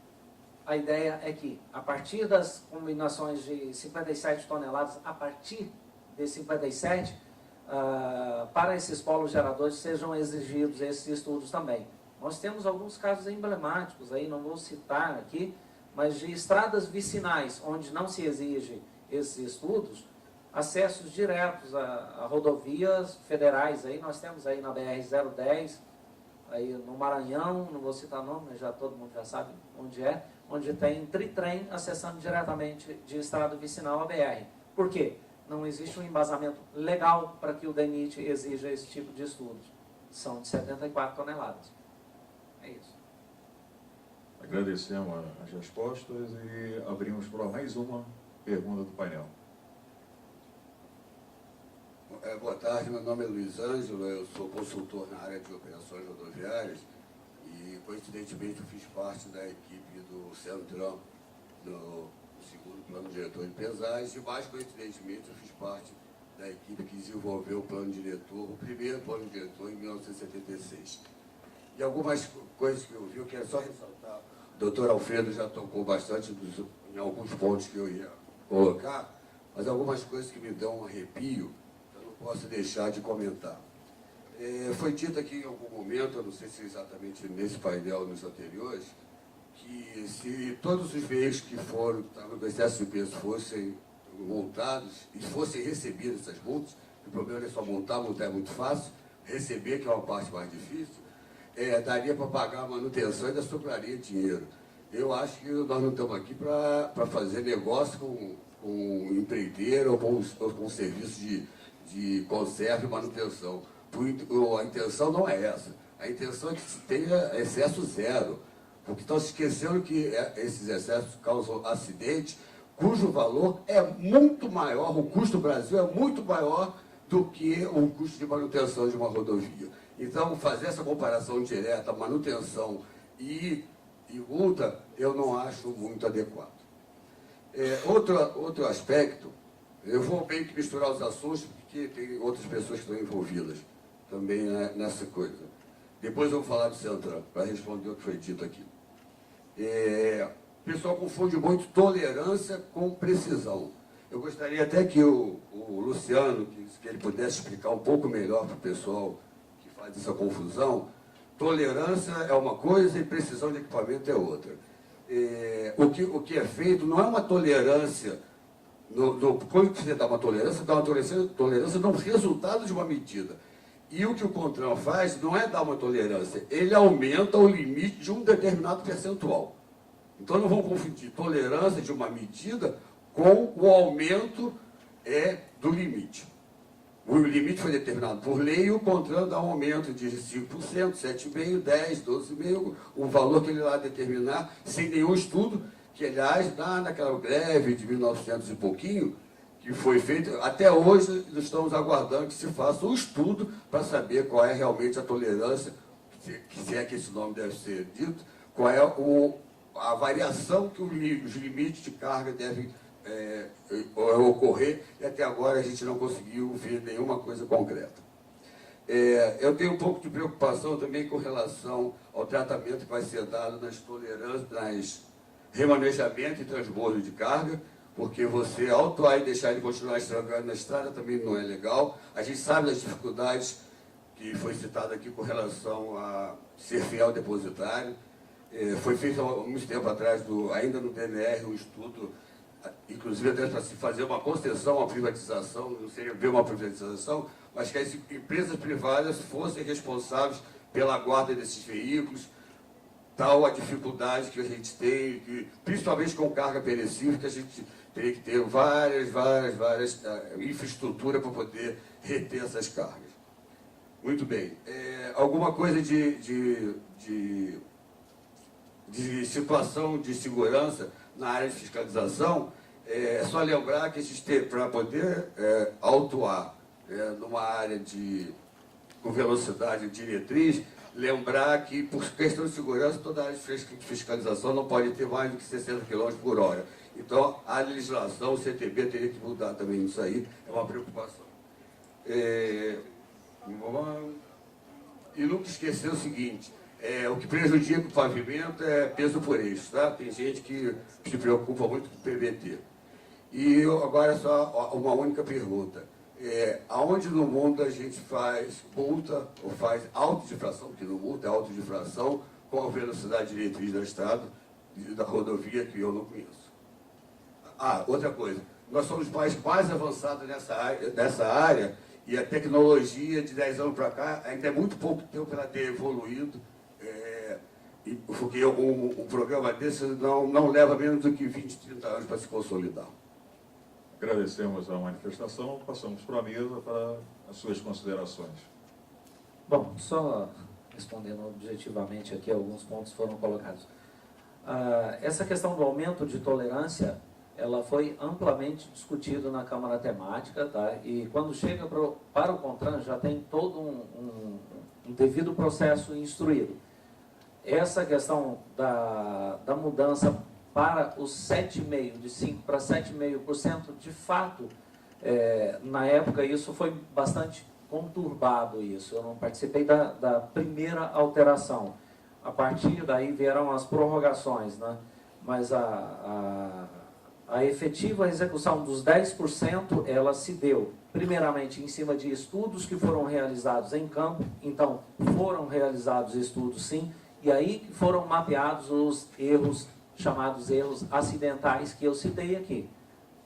a ideia é que, a partir das combinações de 57 toneladas, a partir de 57, para esses polos geradores sejam exigidos esses estudos também. Nós temos alguns casos emblemáticos, aí não vou citar aqui, mas de estradas vicinais, onde não se exige esses estudos, acessos diretos a rodovias federais. Aí nós temos aí na BR-010, aí no Maranhão, não vou citar nome, mas todo mundo já sabe onde tem tritrem acessando diretamente de estrada vicinal a BR. Por quê? Não existe um embasamento legal para que o DENIT exija esse tipo de estudos. São de 74 toneladas. É isso. Agradecemos as respostas e abrimos para mais uma pergunta do painel. Boa tarde, meu nome é Luiz Ângelo, eu sou consultor na área de operações rodoviárias e, coincidentemente, eu fiz parte da equipe do Centrão no segundo plano diretor de pesagem e, mais coincidentemente, eu fiz parte da equipe que desenvolveu o plano diretor, o primeiro plano diretor em 1976. E algumas coisas que eu vi, eu quero só ressaltar, o doutor Alfredo já tocou bastante em alguns pontos que eu ia colocar, mas algumas coisas que me dão um arrepio, posso deixar de comentar. Foi dito aqui em algum momento, eu não sei se exatamente nesse painel, nos anteriores, que se todos os veículos que estavam com excesso de peso fossem multados e fossem recebidas essas multas, o problema é só multar é muito fácil, receber, que é uma parte mais difícil, daria para pagar a manutenção e ainda sobraria dinheiro. Eu acho que nós não estamos aqui para fazer negócio com empreiteiro ou com serviço de conserva e manutenção. A intenção não é essa. A intenção é que se tenha excesso zero. Porque estão se esquecendo que esses excessos causam acidentes, cujo valor é muito maior, o custo do Brasil é muito maior do que o custo de manutenção de uma rodovia. Então, fazer essa comparação direta, manutenção e multa, eu não acho muito adequado. Outro aspecto, eu vou bem que misturar os assuntos, porque tem outras pessoas que estão envolvidas também nessa coisa. Depois eu vou falar do Centrão, para responder o que foi dito aqui. O pessoal confunde muito tolerância com precisão. Eu gostaria até que o Luciano, que ele pudesse explicar um pouco melhor para o pessoal que faz essa confusão. Tolerância é uma coisa e precisão de equipamento é outra. O que é feito não é uma tolerância. Quando você dá uma tolerância no resultado de uma medida. E o que o CONTRAN faz não é dar uma tolerância, ele aumenta o limite de um determinado percentual. Então não vamos confundir tolerância de uma medida com o aumento do limite. O limite foi determinado por lei e o CONTRAN dá um aumento de 5%, 7,5%, 10%, 12,5%, o valor que ele lá determinar, sem nenhum estudo, que, aliás, naquela greve de 1900 e pouquinho, que foi feita, até hoje nós estamos aguardando que se faça um estudo para saber qual é realmente a tolerância, se é que esse nome deve ser dito, qual é a variação que os limites de carga devem ocorrer, e até agora a gente não conseguiu ver nenhuma coisa concreta. Eu tenho um pouco de preocupação também com relação ao tratamento que vai ser dado nas tolerâncias, nas remanejamento e transbordo de carga, porque você autuar e deixar ele continuar estragando na estrada também não é legal. A gente sabe das dificuldades que foi citada aqui com relação a ser fiel ao depositário. Foi feito há muito tempo atrás, ainda no DNR, um estudo, inclusive até para se fazer uma concessão, uma privatização, não seria bem uma privatização, mas que as empresas privadas fossem responsáveis pela guarda desses veículos, tal a dificuldade que a gente tem, principalmente com carga perecível, que a gente teria que ter várias infraestrutura para poder reter essas cargas. Muito bem. Alguma coisa de situação de segurança na área de fiscalização, é só lembrar que para poder autuar numa área com velocidade diretriz, lembrar que, por questão de segurança, toda a área de fiscalização não pode ter mais do que 60 km por hora. Então, a legislação, o CTB, teria que mudar também isso aí, é uma preocupação. E nunca esquecer o seguinte, O que prejudica o pavimento é peso por eixo, tá? Tem gente que se preocupa muito com o PVT. E agora só uma única pergunta. Aonde no mundo a gente faz multa ou faz autodifração, que no multa é autodifração, com a velocidade diretriz da estrada, da rodovia, que eu não conheço? Outra coisa. Nós somos os países mais avançados nessa área e a tecnologia de 10 anos para cá ainda é muito pouco tempo para ter evoluído. Porque um programa desse não leva menos do que 20, 30 anos para se consolidar. Agradecemos a manifestação, passamos para a mesa para as suas considerações. Bom, só respondendo objetivamente aqui, alguns pontos foram colocados. Essa questão do aumento de tolerância, ela foi amplamente discutida na Câmara Temática, tá? E quando chega para o CONTRAN, já tem todo um devido processo instruído. Essa questão da mudança para os 7,5%, de 5% para 7,5%, de fato, na época isso foi bastante conturbado isso. Eu não participei da primeira alteração. A partir daí vieram as prorrogações, né? Mas a efetiva execução dos 10%, ela se deu, primeiramente, em cima de estudos que foram realizados em campo. Então, foram realizados estudos, sim, e aí foram mapeados os erros, chamados erros acidentais, que eu citei aqui.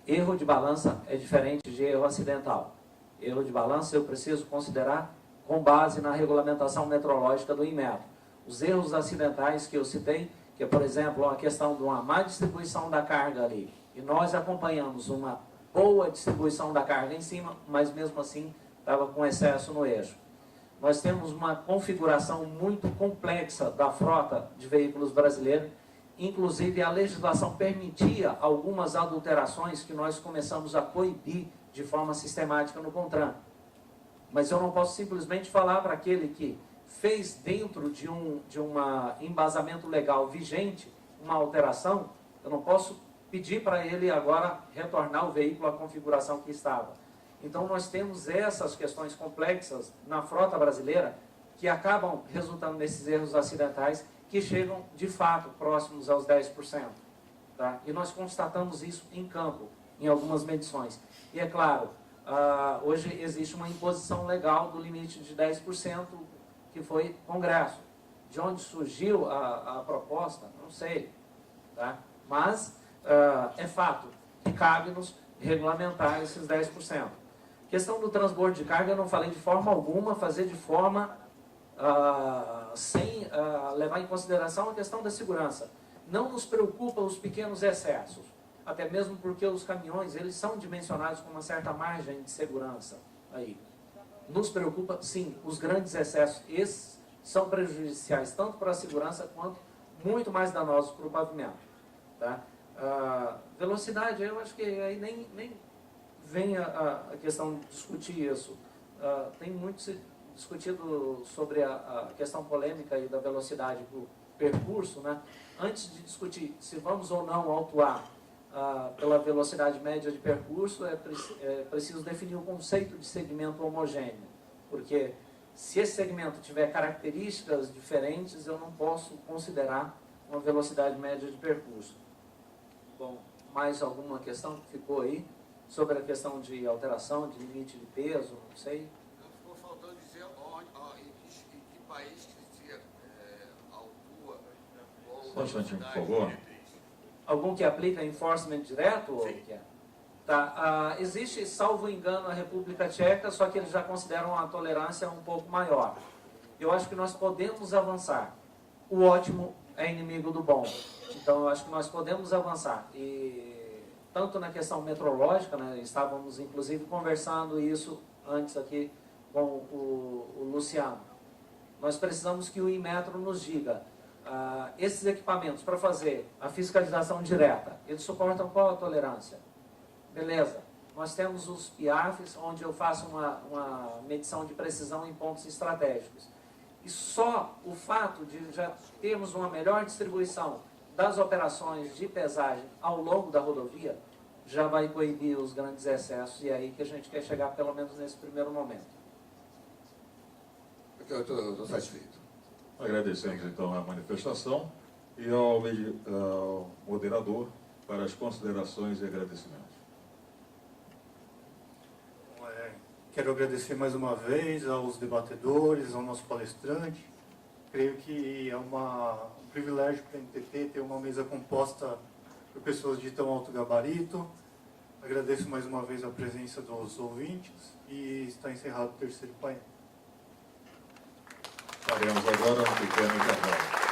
Erro de balança é diferente de erro acidental. Erro de balança eu preciso considerar com base na regulamentação metrológica do Inmetro. Os erros acidentais que eu citei, que é, por exemplo, a questão de uma má distribuição da carga ali, e nós acompanhamos uma boa distribuição da carga em cima, mas mesmo assim estava com excesso no eixo. Nós temos uma configuração muito complexa da frota de veículos brasileiros, inclusive a legislação permitia algumas adulterações que nós começamos a coibir de forma sistemática no CONTRAN. Mas eu não posso simplesmente falar para aquele que fez dentro de um embasamento legal vigente uma alteração, eu não posso pedir para ele agora retornar o veículo à configuração que estava. Então nós temos essas questões complexas na frota brasileira que acabam resultando nesses erros acidentais que chegam de fato próximos aos 10%. Tá? E nós constatamos isso em campo, em algumas medições. E é claro, hoje existe uma imposição legal do limite de 10%, que foi Congresso. De onde surgiu a proposta, não sei. Tá? Mas é fato que cabe-nos regulamentar esses 10%. Questão do transbordo de carga, eu não falei de forma alguma, fazer de forma sem levar em consideração a questão da segurança. Não nos preocupa os pequenos excessos, até mesmo porque os caminhões, eles são dimensionados com uma certa margem de segurança aí. Nos preocupa, sim, os grandes excessos. Esses são prejudiciais tanto para a segurança quanto muito mais danosos para o pavimento. Tá? Velocidade, eu acho que aí nem vem a questão de discutir isso. Tem muito se discutido sobre a questão polêmica aí da velocidade do percurso, né? Antes de discutir se vamos ou não autuar pela velocidade média de percurso, é preciso definir o conceito de segmento homogêneo, porque se esse segmento tiver características diferentes, eu não posso considerar uma velocidade média de percurso. Bom, mais alguma questão que ficou aí sobre a questão de alteração, de limite de peso, não sei? Ficou faltando dizer em que país que se autua. Só um instantinho, por favor. Algum que aplica enforcement direto? Ou que é? Tá. Existe, salvo engano, a República Tcheca, só que eles já consideram a tolerância um pouco maior. Eu acho que nós podemos avançar. O ótimo é inimigo do bom. Então, eu acho que nós podemos avançar. E tanto na questão metrológica, né, estávamos inclusive conversando isso antes aqui com o Luciano. Nós precisamos que o Inmetro nos diga esses equipamentos para fazer a fiscalização direta, eles suportam qual a tolerância? Beleza. Nós temos os PIAFs, onde eu faço uma medição de precisão em pontos estratégicos. E só o fato de já termos uma melhor distribuição das operações de pesagem ao longo da rodovia, já vai coibir os grandes excessos, e é aí que a gente quer chegar, pelo menos nesse primeiro momento. Eu estou satisfeito. Agradecemos, então, a manifestação e ao moderador para as considerações e agradecimentos. Quero agradecer mais uma vez aos debatedores, ao nosso palestrante. Creio que é um privilégio para a NTT ter uma mesa composta por pessoas de tão alto gabarito. Agradeço mais uma vez a presença dos ouvintes e está encerrado o terceiro painel. Faremos agora um pequeno intervalo.